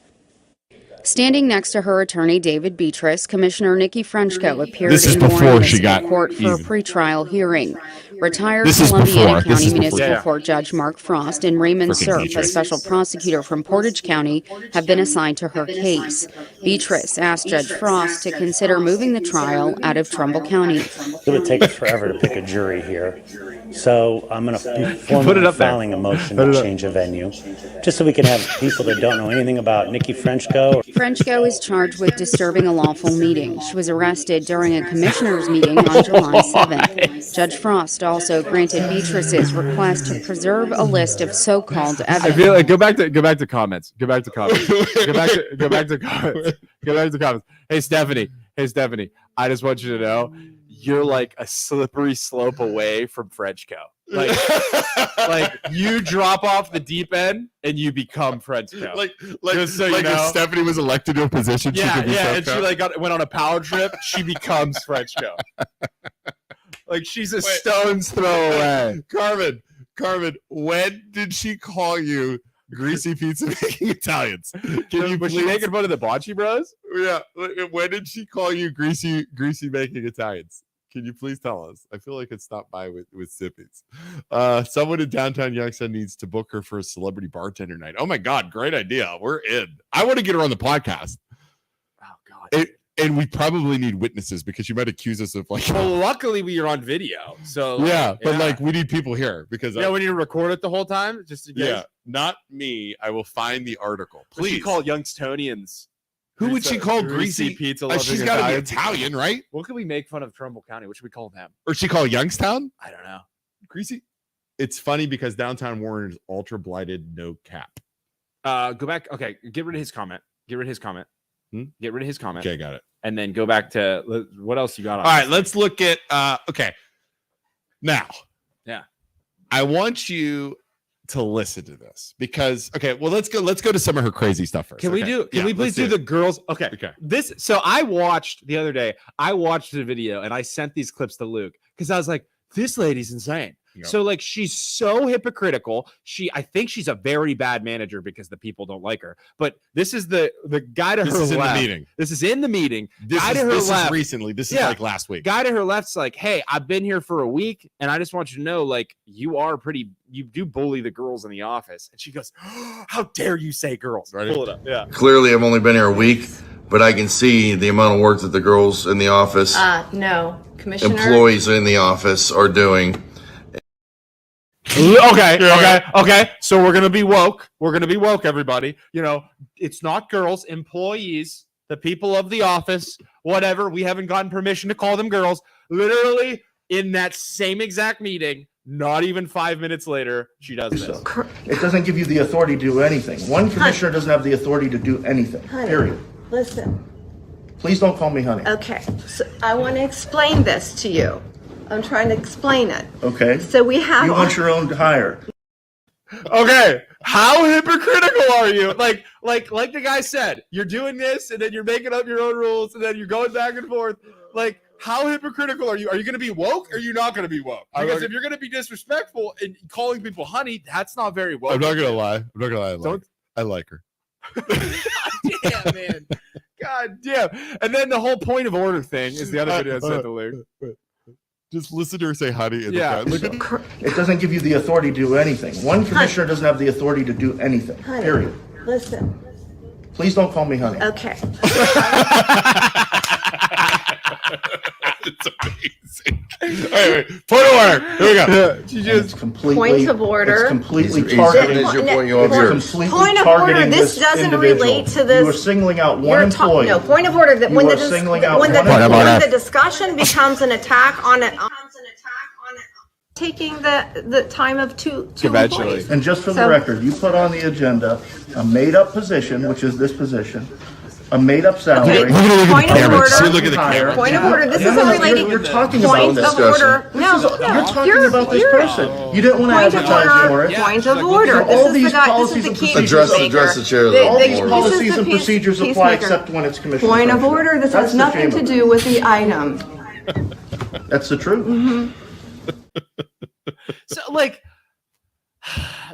Standing next to her attorney, David Beatrice, Commissioner Nikki Frenchco appeared This is in before Warren she got court for a easy. pretrial hearing. Retired This is Columbiana before. This County is before. Municipal Yeah. Court Judge Mark Frost and Raymond Frickin' Cerf, a Beatrice. special prosecutor from Portage County, have been assigned to her case. Beatrice asked Judge Frost to consider moving the trial out of Trumbull County. It would take us forever to pick a jury here. So I'm going to be formally filing a motion to change a venue, just so we can have people that don't know anything about Nikki Frenchco. Frenchco is charged with disturbing a lawful meeting. She was arrested during a commissioners meeting on July 7th. Judge Frost also granted Beatrice's request to preserve a list of so-called I evidence. feel like go back to comments. Go back to comments. Go back to comments. Hey Stephanie. I just want you to know you're like a slippery slope away from Frenchco. Like you drop off the deep end and you become Frenchco. Just so you know. If Stephanie was elected to a position, she could be and Frenchco. she went on a power trip. She becomes Frenchco. Like she's a stone's throw away. Carmen, when did she call you greasy pizza making Italians? Was she making fun of the Bocce Bros? Yeah. When did she call you greasy making Italians? Can you please tell us? I feel like it stopped by with Sippies. Someone in downtown Youngstown needs to book her for a celebrity bartender night. Oh my God, great idea. We're in. I want to get her on the podcast. Oh God. And we probably need witnesses because you might accuse us of like. Well, luckily we are on video, so yeah, but like we need people here because we need to record it the whole time just to get. Yeah, not me. I will find the article. Please call Youngstonians. Who would she call greasy pizza? She's got to be Italian, right? What could we make fun of Trumbull County? What should we call them? Or she call Youngstown? I don't know. Greasy. It's funny because downtown Warren is ultra blighted, no cap. Go back. Okay, get rid of his comment. Get rid of his comment. Get rid of his comment. Okay, got it. And then go back to what else you got on. All right, let's look at okay. Now, yeah. I want you to listen to this because let's go to some of her crazy stuff first. Can we please do the girls? Okay. So I watched the other day, I watched the video and I sent these clips to Luke because I was like, this lady's insane. Yep. So like she's so hypocritical. I think she's a very bad manager because the people don't like her. But this is the guy to her left. This is in the meeting. This is in the meeting. This is recently. This is like last week. Guy to her left's like, hey, I've been here for a week and I just want you to know, like, you do bully the girls in the office. And she goes, oh, how dare you say girls? Ready? Pull it up. Yeah. Clearly, I've only been here a week, but I can see the amount of work that the girls in the office, No, Commissioner. employees in the office are doing. Okay. So we're gonna be woke. Everybody. You know, it's not girls, employees, the people of the office, whatever. We haven't gotten permission to call them girls. Literally in that same exact meeting, not even 5 minutes later, she does this. It doesn't give you the authority to do anything. One commissioner doesn't have the authority to do anything, period. Listen, Please don't call me honey. okay, so I want to explain this to you. I'm trying to explain it. Okay? So we have. You want your own hire. Okay, how hypocritical are you? Like the guy said, you're doing this and then you're making up your own rules and then you're going back and forth. Like, how hypocritical are you? Are you going to be woke or are you not going to be woke? Because if you're going to be disrespectful and calling people honey, that's not very woke. I'm not going to lie. I like her. Damn, man. God damn. And then the whole point of order thing is the other video I sent to Luke. Just listen to her say honey in the front. Look at It doesn't give you the authority to do anything. One commissioner doesn't have the authority to do anything, Honey, period. Listen, Please don't call me honey. okay. It's amazing. All right, point of order. Here we go. She just completely. Point of order. It's completely Easy. targeting. Is your point It's yours? completely Point of targeting order, this doesn't individual. relate to this. You are singling out one You're ta- employee. No, point of order, that You when are the singling out when one the employee. discussion becomes an attack on it, taking the time of two employees. And just for the So- record, you put on the agenda a made-up position, which is this position, a made-up salary. Point of order. See, look at the camera. Point of order. This is a relating. You're talking Point about of this. order. No, You're talking about this person. You didn't want to Point of advertise for order. it. Point of order. So This all is these the guy. This is policies the and key procedures. Address the chair of the All board. these policies and procedures apply except when it's commissioner. Point of Frenchco. order. This That's has the nothing to chamber. do with the item. That's the truth. So like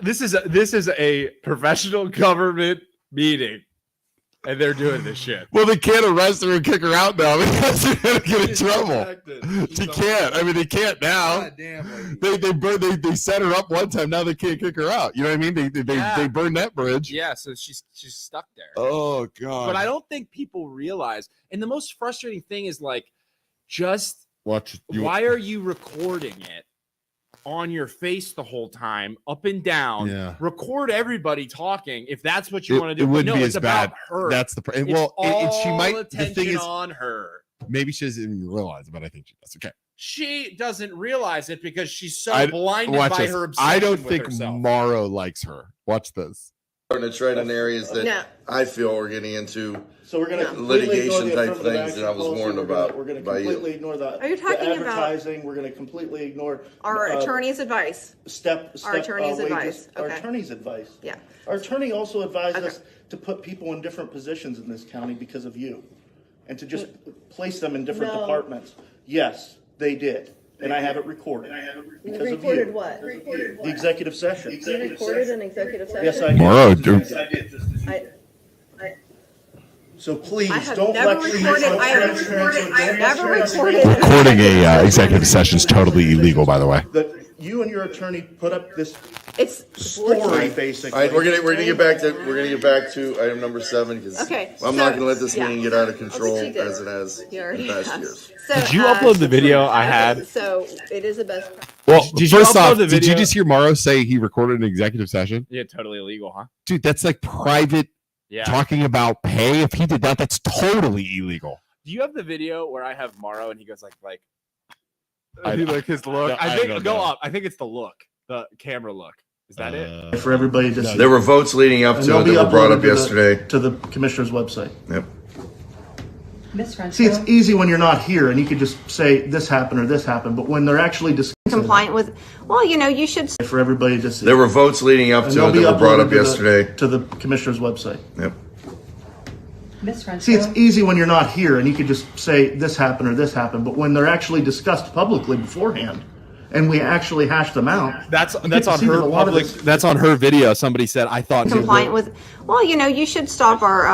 this is a professional government meeting. and they're doing this shit. Well, they can't arrest her and kick her out now because they're going to get in trouble. She can't. I mean, they can't now. They set her up one time. Now they can't kick her out. You know what I mean? They burned that bridge. Yeah, so she's stuck there. Oh God! But I don't think people realize. And the most frustrating thing is like, just why are you recording it on your face the whole time, up and down? Yeah. Record everybody talking if that's what you want to do. It wouldn't no, be it's as bad. about her. That's the it's well. all she might. The attention thing is, on her. maybe she doesn't even realize it, but I think she does. Okay. She doesn't realize it because she's so blinded watch by this. her obsession I don't with think herself. Morrow likes her. Watch this. Starting to tread in areas that No. I feel are getting into So we're going to litigation type things that I was warned about We're going to by completely you. ignore the, Are you talking the about advertising. We're going to completely ignore our attorney's advice? Step Our attorney's wages. advice. Our Okay. attorney's advice. Yeah. Our attorney also advised Okay. us to put people in different positions in this county because of you, and to just place them in different No. departments. Yes, they did, and I have it recorded. Because of Recorded you. what? Recorded The executive session. You recorded an executive session? Yes, I did. Morrow, So please I have don't never lecture me recorded. on I have transparency. never recorded. Recording a executive session is totally illegal, by the way. That you and your attorney put up this It's story, basically. All right, we're gonna get back to item number 7 because Okay, I'm not so- gonna let this yeah. meeting get out of control What did you do? as it has You already in past have. years. So, Did you upload the video I had? So it is a best. Well, Did you first upload off, the did you video? just hear Morrow say he recorded an executive session? Yeah, totally illegal, huh? Dude, that's like private Yeah. talking about pay. If he did that, that's totally illegal. Do you have the video where I have Morrow and he goes like I- his look? no, I I think don't go know. up. I think it's the look, the camera look. Is that it? For everybody to see. There were votes leading up And to they'll it be that were brought uploaded up yesterday. to the commissioner's website. Yep. See, it's easy when you're not here and you could just say this happened or this happened, but when they're actually discussing Compliant with. Well, you know, you should. for everybody to see. There were votes leading up And to they'll it be that were brought uploaded up yesterday. to the commissioner's website. Yep. See, it's easy when you're not here and you could just say this happened or this happened, but when they're actually discussed publicly beforehand and we actually hash them out. That's you get to on see that her a lot of public. this- That's on her video. Somebody said I thought Compliant with. Well, you know, you should stop our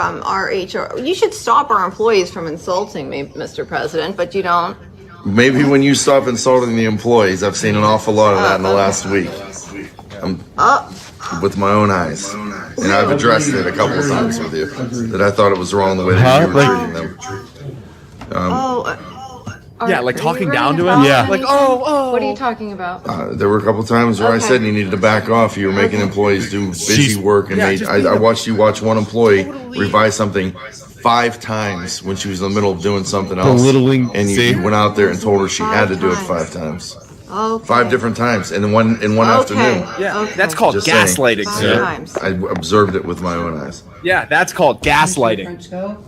HR. You should stop our employees from insulting me, Mr. President, but you don't. Maybe when you stop insulting the employees, I've seen an awful lot of that in the last week. With my own eyes. And I've addressed it a couple of times with you. That I thought it was wrong the way that you were treating them. Yeah, like Are you talking ready down to to him. follow Yeah, anything? like oh. What are you talking about? There were a couple times where I Okay. said you needed to back off. You were making employees do busy work, and I watched you watch one employee revise something 5 times when she was in the middle of doing something else. Belittling, and see? you went out there and told her she had to do it 5 times. Okay. 5 different times in one afternoon. Yeah, Okay. that's called Just saying. gaslighting, 5 sir. times. I observed it with my own eyes. Yeah, that's called gaslighting.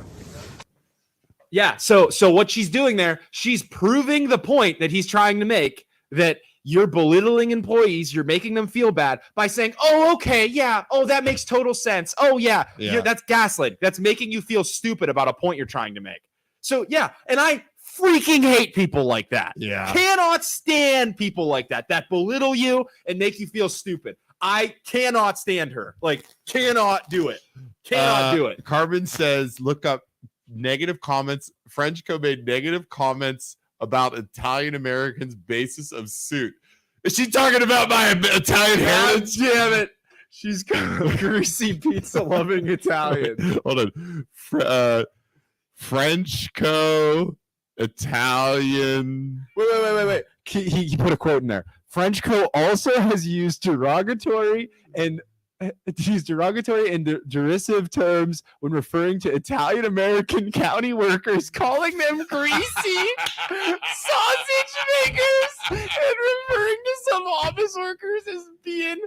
Yeah, so what she's doing there, she's proving the point that he's trying to make, that you're belittling employees, you're making them feel bad by saying, "Oh, okay, yeah, oh, that makes total sense. Oh, yeah, that's gaslighting. That's making you feel stupid about a point you're trying to make." So yeah, and I freaking hate people like that. Yeah. Cannot stand people like that belittle you and make you feel stupid. I cannot stand her. Like, cannot do it. Cannot do it. Carmen says, look up negative comments. Frenchco made negative comments about Italian Americans' basis of suit. Is she talking about my Italian heritage? Damn it. She's greasy pizza loving Italian. Hold on. Frenchco Italian. Wait. He put a quote in there. Frenchco also has used derogatory and derisive terms when referring to Italian American county workers, calling them greasy sausage makers, and referring to some office workers as being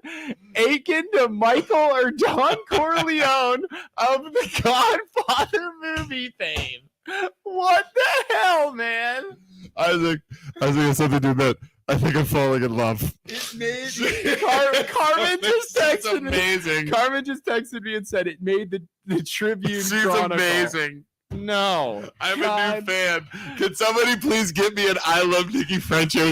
akin to Michael or Don Corleone of the Godfather movie fame. What the hell, man? I think it's something to admit. I think I'm falling in love. It made Carmen just texted me. Amazing. Carmen just texted me and said it made the Tribune She's Chronicle. amazing. no. I'm a new fan. Can somebody please get me an I love Nikki Frenchko?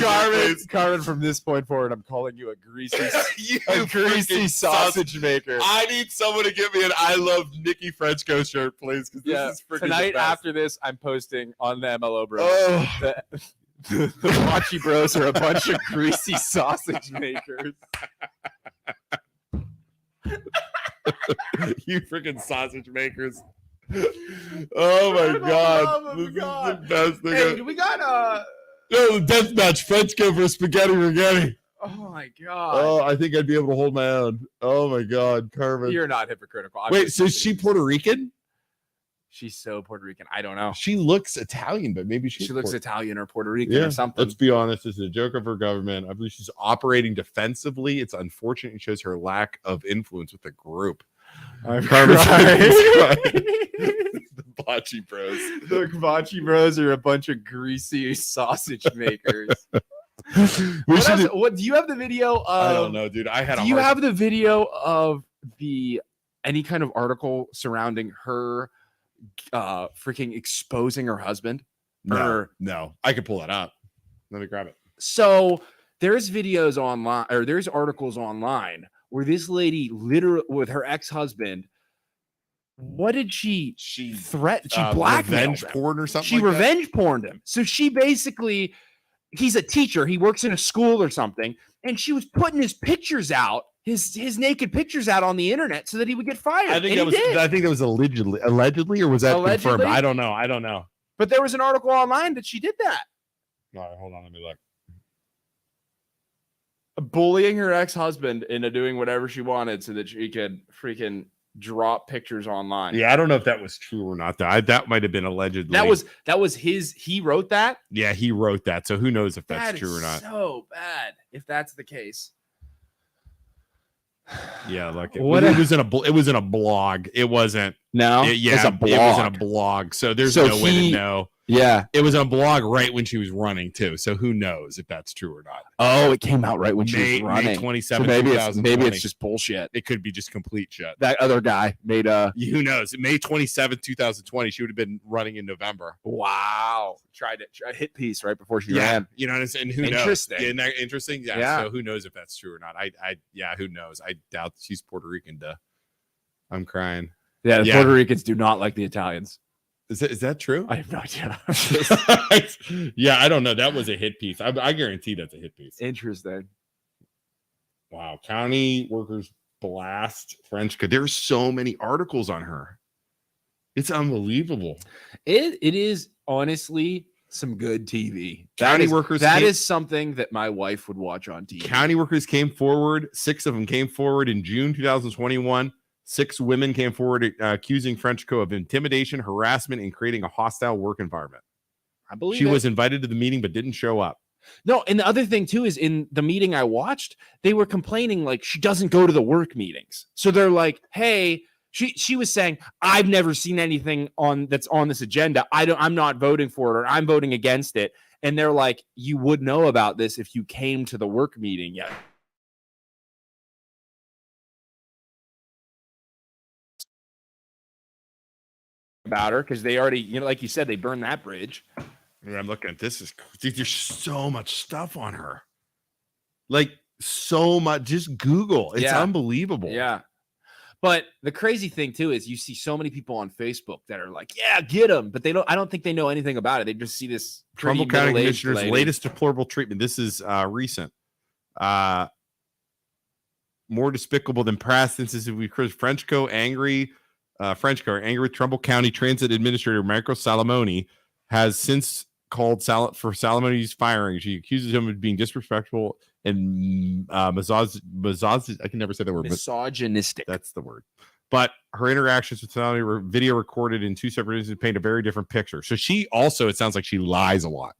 Carmen, from this point forward, I'm calling you a greasy, freaking sausage maker. I need someone to get me an I love Nikki Frenchko shirt, please, because this is freaking tonight. the best. After this, I'm posting on the MLO Bros. Oh. The Machi Bros are a bunch of greasy sausage makers. You freaking sausage makers. Oh my god. This is the best thing. Hey, we got no, death match, Frenchko versus Spaghetti Rigetti. Oh my god. Oh, I think I'd be able to hold my own. Oh my god, Carmen. You're not hypocritical. Wait, so is she Puerto Rican? She's so Puerto Rican. I don't know. She looks Italian, but maybe she looks Italian or Puerto Rican or something. Let's be honest. This is a joke of her government. I believe she's operating defensively. It's unfortunate. It shows her lack of influence with the group. Carmen's the Bocce Bros. The Bocce Bros are a bunch of greasy sausage makers. What do you have the video of? I don't know, dude. Do you have the video of any kind of article surrounding her freaking exposing her husband? No. I could pull that up. Let me grab it. So there's videos online, or there's articles online where this lady literally with her ex-husband, what did she threaten? She blackmailed revenge him. porn or something. She revenge porned him. So she basically, he's a teacher. He works in a school or something, and she was putting his pictures out, his naked pictures out on the internet so that he would get fired. I think that was allegedly, or was that confirmed? I don't know. But there was an article online that she did that. All right, hold on, let me look. Bullying her ex-husband into doing whatever she wanted so that she could freaking drop pictures online. Yeah, I don't know if that was true or not. That might have been allegedly. That was his. He wrote that. Yeah, he wrote that. So who knows if that's true or not? So bad if that's the case. Yeah, like it was in a blog. It wasn't. No, it was in a blog. So there's no way to know. Yeah, it was on a blog right when she was running too. So who knows if that's true or not? Oh, it came out right when she was running. May 27, so maybe it's just bullshit. It could be just complete shit. That other guy made who knows? May 27th, 2020. She would have been running in November. Wow. Tried hit piece right before she ran. You know what I'm saying? Who knows? Interesting. Isn't that interesting? Yeah. So who knows if that's true or not? Who knows? I doubt she's Puerto Rican. I'm crying. Yeah, the Puerto Ricans do not like the Italians. Is that true? I have no idea. Yeah, I don't know. That was a hit piece. I guarantee that's a hit piece. Interesting. Wow. County workers blast Frenchko. There's so many articles on her. It's unbelievable. It is honestly some good TV. County workers. That is something that my wife would watch on TV. County workers came forward. 6 of them came forward in June 2021. 6 women came forward accusing Frenchko of intimidation, harassment, and creating a hostile work environment. I believe she was invited to the meeting but didn't show up. No, and the other thing too is in the meeting I watched, they were complaining like she doesn't go to the work meetings. So they're like, "Hey," she was saying, "I've never seen anything that's on this agenda. I'm not voting for it, or I'm voting against it." And they're like, "You would know about this if you came to the work meeting." Yeah. About her because they already, like you said, they burned that bridge. I'm looking at this. There's so much stuff on her, like so much. Just Google. It's unbelievable. Yeah. But the crazy thing too is you see so many people on Facebook that are like, "Yeah, get them," but I don't think they know anything about it. They just see this Trumbull County Commissioners' latest deplorable treatment. This is recent. More despicable than past instances. We Frenchko angry. Frenchko angry with Trumbull County Transit Administrator Marco Salamoni has since called for Salamoni's firing. She accuses him of being disrespectful and I can never say that word. Misogynistic. That's the word. But her interactions with Salamoni were video recorded in 2 separate instances paint a very different picture. So she also, it sounds like she lies a lot.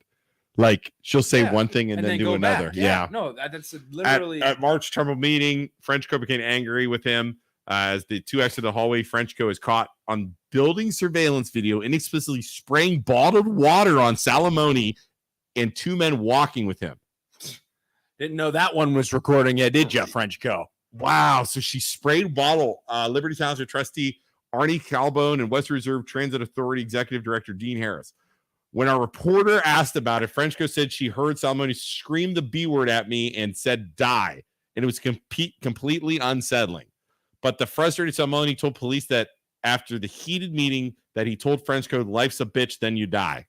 Like she'll say one thing and then do another. Yeah. No, that's literally at March Trumbull meeting. Frenchko became angry with him. As the 2 exit the hallway, Frenchko is caught on building surveillance video inexplicitly spraying bottled water on Salamoni and 2 men walking with him. Didn't know that one was recording yet, did you, Frenchko? Wow. So she sprayed bottle. Liberty Township trustee Arnie Calbone and West Reserve Transit Authority Executive Director Dean Harris. When our reporter asked about it, Frenchco said she heard Salamone scream the B word at me and said die, and it was completely unsettling. But the frustrated Salamone told police that after the heated meeting that he told Frenchco, life's a bitch, then you die.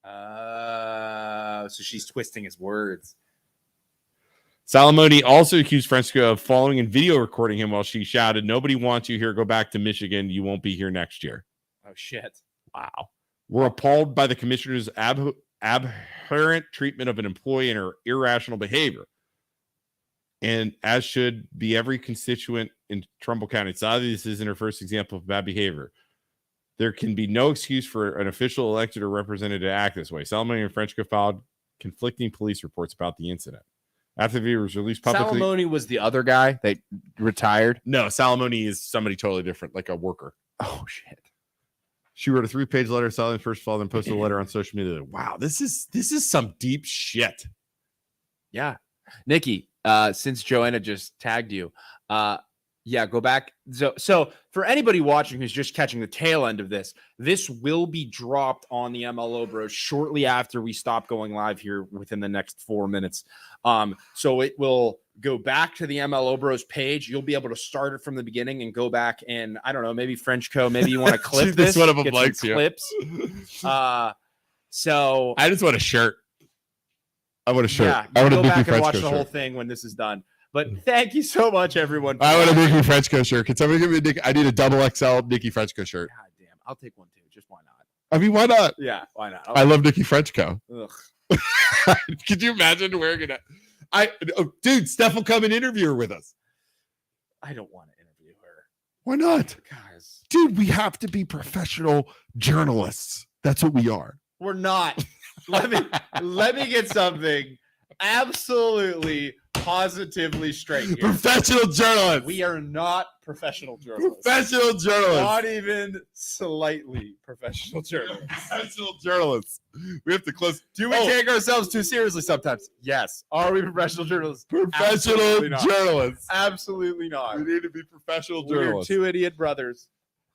So she's twisting his words. Salamone also accused Frenchco of following and video recording him while she shouted, nobody wants you here, go back to Michigan, you won't be here next year. Oh, shit. Wow. We're appalled by the commissioner's abhorrent treatment of an employee and her irrational behavior. And as should be every constituent in Trumbull County. It's obvious this isn't her first example of bad behavior. There can be no excuse for an official elected or representative to act this way. Salamone and Frenchco filed conflicting police reports about the incident. After the video was released publicly. Salamone was the other guy that retired? No, Salamone is somebody totally different, like a worker. Oh, shit. She wrote a 3-page letter, Salamone first followed, and posted a letter on social media. Wow, this is some deep shit. Yeah. Nikki, since Joanna just tagged you, go back. So for anybody watching who's just catching the tail end of this will be dropped on the MLO Bros shortly after we stop going live here within the next 4 minutes. So it will go back to the MLO Bros page. You'll be able to start it from the beginning and go back and I don't know, maybe Frenchco, maybe you want to clip this. One of them get likes some you. Clips. So I just want a shirt. I want a shirt. Yeah, I want a go Mickey back and Frenchco watch the whole shirt. thing when this is done. But thank you so much, everyone. I want a Mickey Frenchco shirt. Can somebody give me a Nick? I need a double XL Nicky Frenchco shirt. God damn, I'll take one too. Just why not? I mean, why not? Yeah, why not? I love Nicky Frenchco. Ugh. Could you imagine wearing it? Dude, Steph will come and interview her with us. I don't want to interview her. Why not? Guys, dude, we have to be professional journalists. That's what we are. We're not. let me get something absolutely positively straight here. Professional journalists. We are not professional journalists. Professional journalists. Not even slightly professional journalists. Professional journalists. We have to close. Do we take ourselves too seriously sometimes? Yes. Are we professional journalists? Professional journalists. Absolutely not. We need to be professional journalists. We're two idiot brothers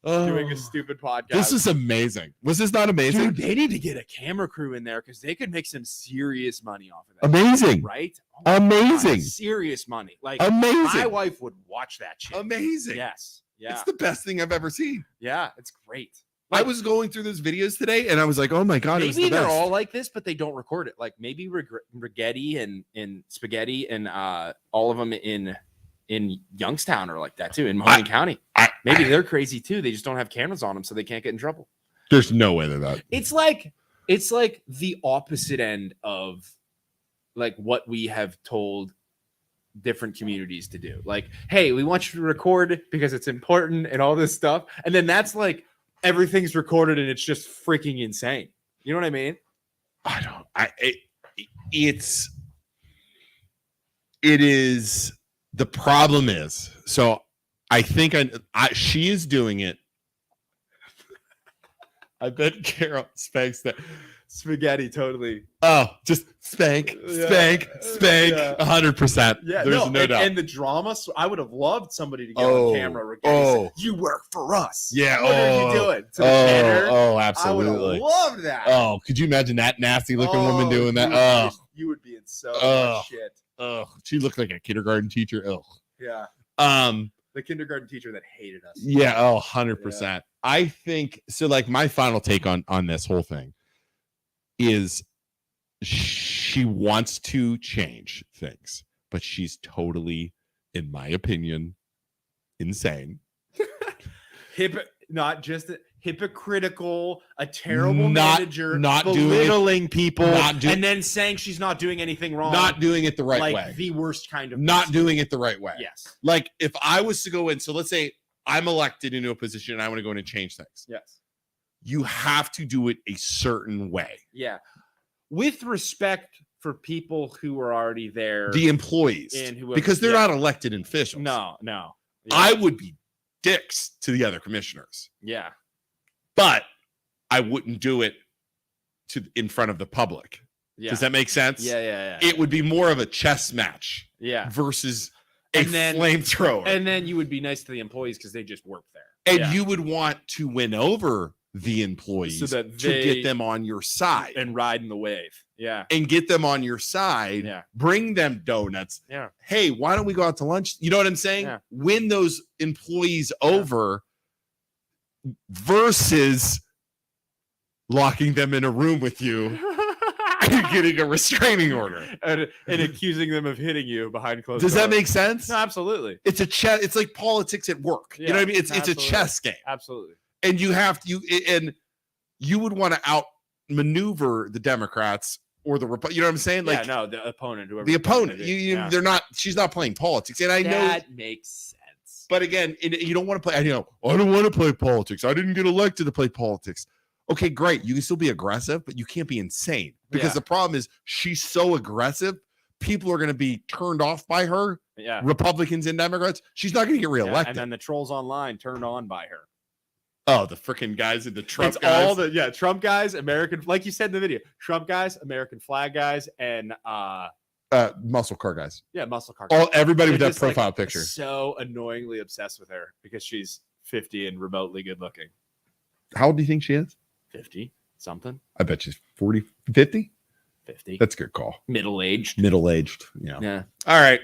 doing a stupid podcast. This is amazing. Was this not amazing? Dude, they need to get a camera crew in there because they could make some serious money off of that. Amazing. Right? Oh amazing. God, serious money. Like amazing. My wife would watch that shit. Amazing. Yes. Yeah. It's the best thing I've ever seen. Yeah, it's great. I was going through those videos today and I was like, oh my God, maybe it was the they're best. all like this, but they don't record it. Like maybe Rigetti and Spaghetti and all of them in Youngstown are like that too, in Mahoney County. Maybe they're crazy too. They just don't have cameras on them, so they can't get in trouble. There's no way they're that. It's like the opposite end of like what we have told different communities to do. Like, hey, we want you to record because it's important and all this stuff. And then that's like everything's recorded and it's just freaking insane. You know what I mean? It is. The problem is, so I think she is doing it. I bet Carol spanks that. Spaghetti totally. Oh, just spank, 100%. Yeah, there's no doubt. And the drama. So I would have loved somebody to get on camera. Say, you work for us. Yeah. What are you doing? To the dinner? Absolutely. I would have loved that. Oh, could you imagine that nasty looking woman doing that? You would be in so much shit. Oh, she looked like a kindergarten teacher. Oh. Yeah. The kindergarten teacher that hated us. Yeah. Oh, 100%. Yeah. I think so. Like my final take on this whole thing is she wants to change things, but she's totally, in my opinion, insane. Not just hypocritical, a terrible manager, not belittling people, and then saying she's not doing anything wrong, not doing it the right way, the worst kind of not doing it the right way. Yes. Like if I was to go in, so let's say I'm elected into a position and I want to go in and change things. Yes. You have to do it a certain way. Yeah. With respect for people who are already there, the employees, because they're not elected officials. No. Yeah. I would be dicks to the other commissioners. Yeah. But I wouldn't do it in front of the public. Yeah. Does that make sense? Yeah. It would be more of a chess match. Yeah. Versus flamethrower. And then you would be nice to the employees because they just work there. And you would want to win over the employees so that to get them on your side and ride in the wave. Yeah. And get them on your side. Yeah. Bring them donuts. Yeah. Hey, why don't we go out to lunch? You know what I'm saying? Yeah. Win those employees over versus locking them in a room with you and getting a restraining order and accusing them of hitting you behind closed doors. Does that make sense? No, absolutely. It's a chess. It's like politics at work. Yeah, you know what I mean? It's a chess game. Absolutely. And you have to, and you would want to outmaneuver the Democrats or the Republicans. You know what I'm saying? Like, no, the opponent, whoever the opponent. They're not. She's not playing politics, and I know that makes sense. But again, you don't want to play. I don't want to play politics. I didn't get elected to play politics. Okay, great. You can still be aggressive, but you can't be insane because the problem is she's so aggressive. People are going to be turned off by her. Yeah, Republicans and Democrats. She's not going to get reelected. And then the trolls online turned on by her. Oh, the freaking guys in the Trump it's guys. all the Trump guys, American, like you said in the video, Trump guys, American flag guys, and muscle car guys. Yeah, muscle car guys. Everybody with They're that just, profile picture. So annoyingly obsessed with her because she's 50 and remotely good looking. How old do you think she is? 50 something. I bet she's 40, 50. 50. That's a good call. Middle-aged. Yeah. All right.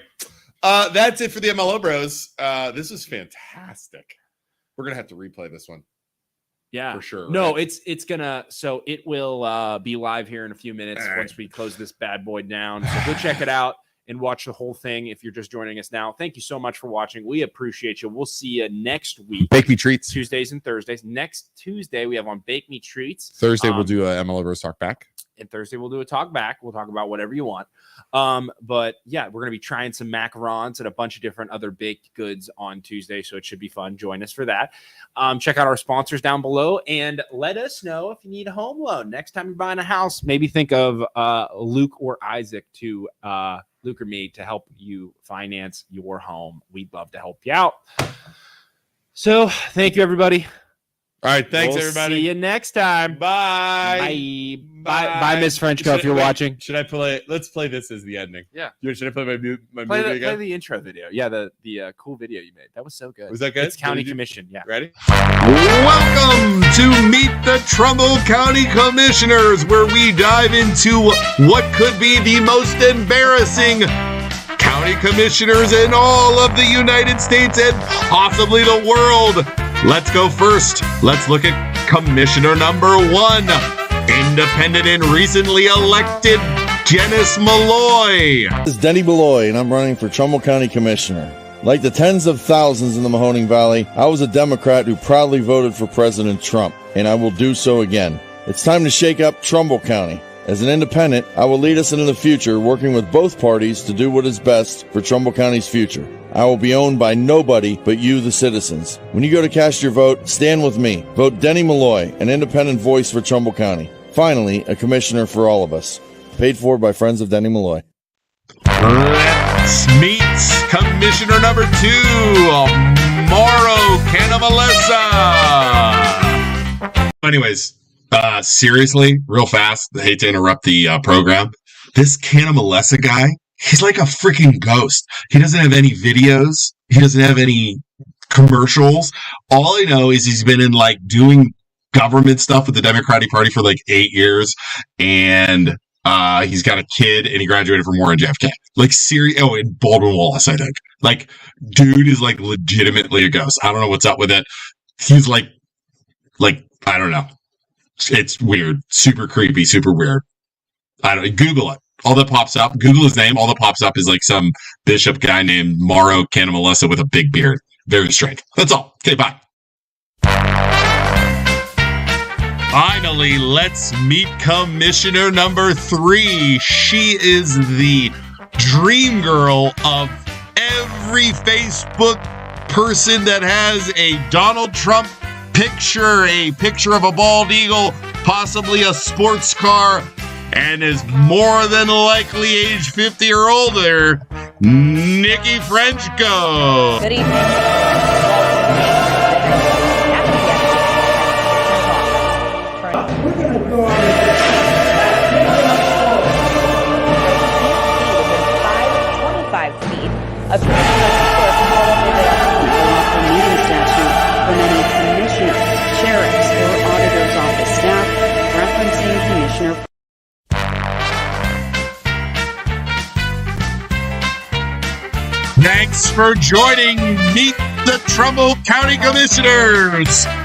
That's it for the MLO Bros. This is fantastic. We're gonna have to replay this one. Yeah, for sure. No, right? it's gonna. So it will be live here in a few minutes once we close this bad boy down. So go check it out and watch the whole thing if you're just joining us now. Thank you so much for watching. We appreciate you. We'll see you next week. Bake Me Treats. Tuesdays and Thursdays. Next Tuesday we have on Bake Me Treats. Thursday we'll do a MLO Bros Talk Back. And Thursday we'll do a talk back. We'll talk about whatever you want. But yeah, we're gonna be trying some macarons and a bunch of different other baked goods on Tuesday, so it should be fun. Join us for that. Check out our sponsors down below and let us know if you need a home loan. Next time you're buying a house, maybe think of Luke or Isaac to Luke or me to help you finance your home. We'd love to help you out. So thank you, everybody. All right, thanks, everybody. See you next time. Bye. Bye, Miss Frenchco, if you're watching. Should I play? Let's play this as the ending. Yeah. Should I play my movie again? Play the intro video. Yeah, the cool video you made. That was so good. Was that good? It's County Commission. Yeah. Ready? Welcome to Meet the Trumbull County Commissioners, where we dive into what could be the most embarrassing county commissioners in all of the United States and possibly the world. Let's go first. Let's look at Commissioner number 1, independent and recently elected Janice Malloy. This is Denny Malloy, and I'm running for Trumbull County Commissioner. Like the tens of thousands in the Mahoning Valley, I was a Democrat who proudly voted for President Trump, and I will do so again. It's time to shake up Trumbull County. As an independent, I will lead us into the future, working with both parties to do what is best for Trumbull County's future. I will be owned by nobody but you, the citizens. When you go to cast your vote, stand with me. Vote Denny Malloy, an independent voice for Trumbull County. Finally, a commissioner for all of us. Paid for by friends of Denny Malloy. Let's meet Commissioner number 2, Mauro Canamalessa. Anyways, seriously, real fast, I hate to interrupt the program. This Canamalessa guy, he's like a freaking ghost. He doesn't have any videos. He doesn't have any commercials. All I know is he's been in like doing government stuff with the Democratic Party for like 8 years. And he's got a kid and he graduated from Warren JFK. Like and Baldwin Wallace, I think. Like, dude is like legitimately a ghost. I don't know what's up with it. He's like, I don't know. It's weird. Super creepy, super weird. Google it. All that pops up, Google his name, all that pops up is like some bishop guy named Mauro Canamalessa with a big beard. Very strange. That's all. Okay, bye. Finally, let's meet Commissioner number 3. She is the dream girl of every Facebook person that has a Donald Trump picture, a picture of a bald eagle, possibly a sports car, and is more than likely age 50 or older, Nikki Frenchco. Good evening. We're going to go on with 25 feet of Commissioner. Thanks for joining Meet the Trumbull County Commissioners.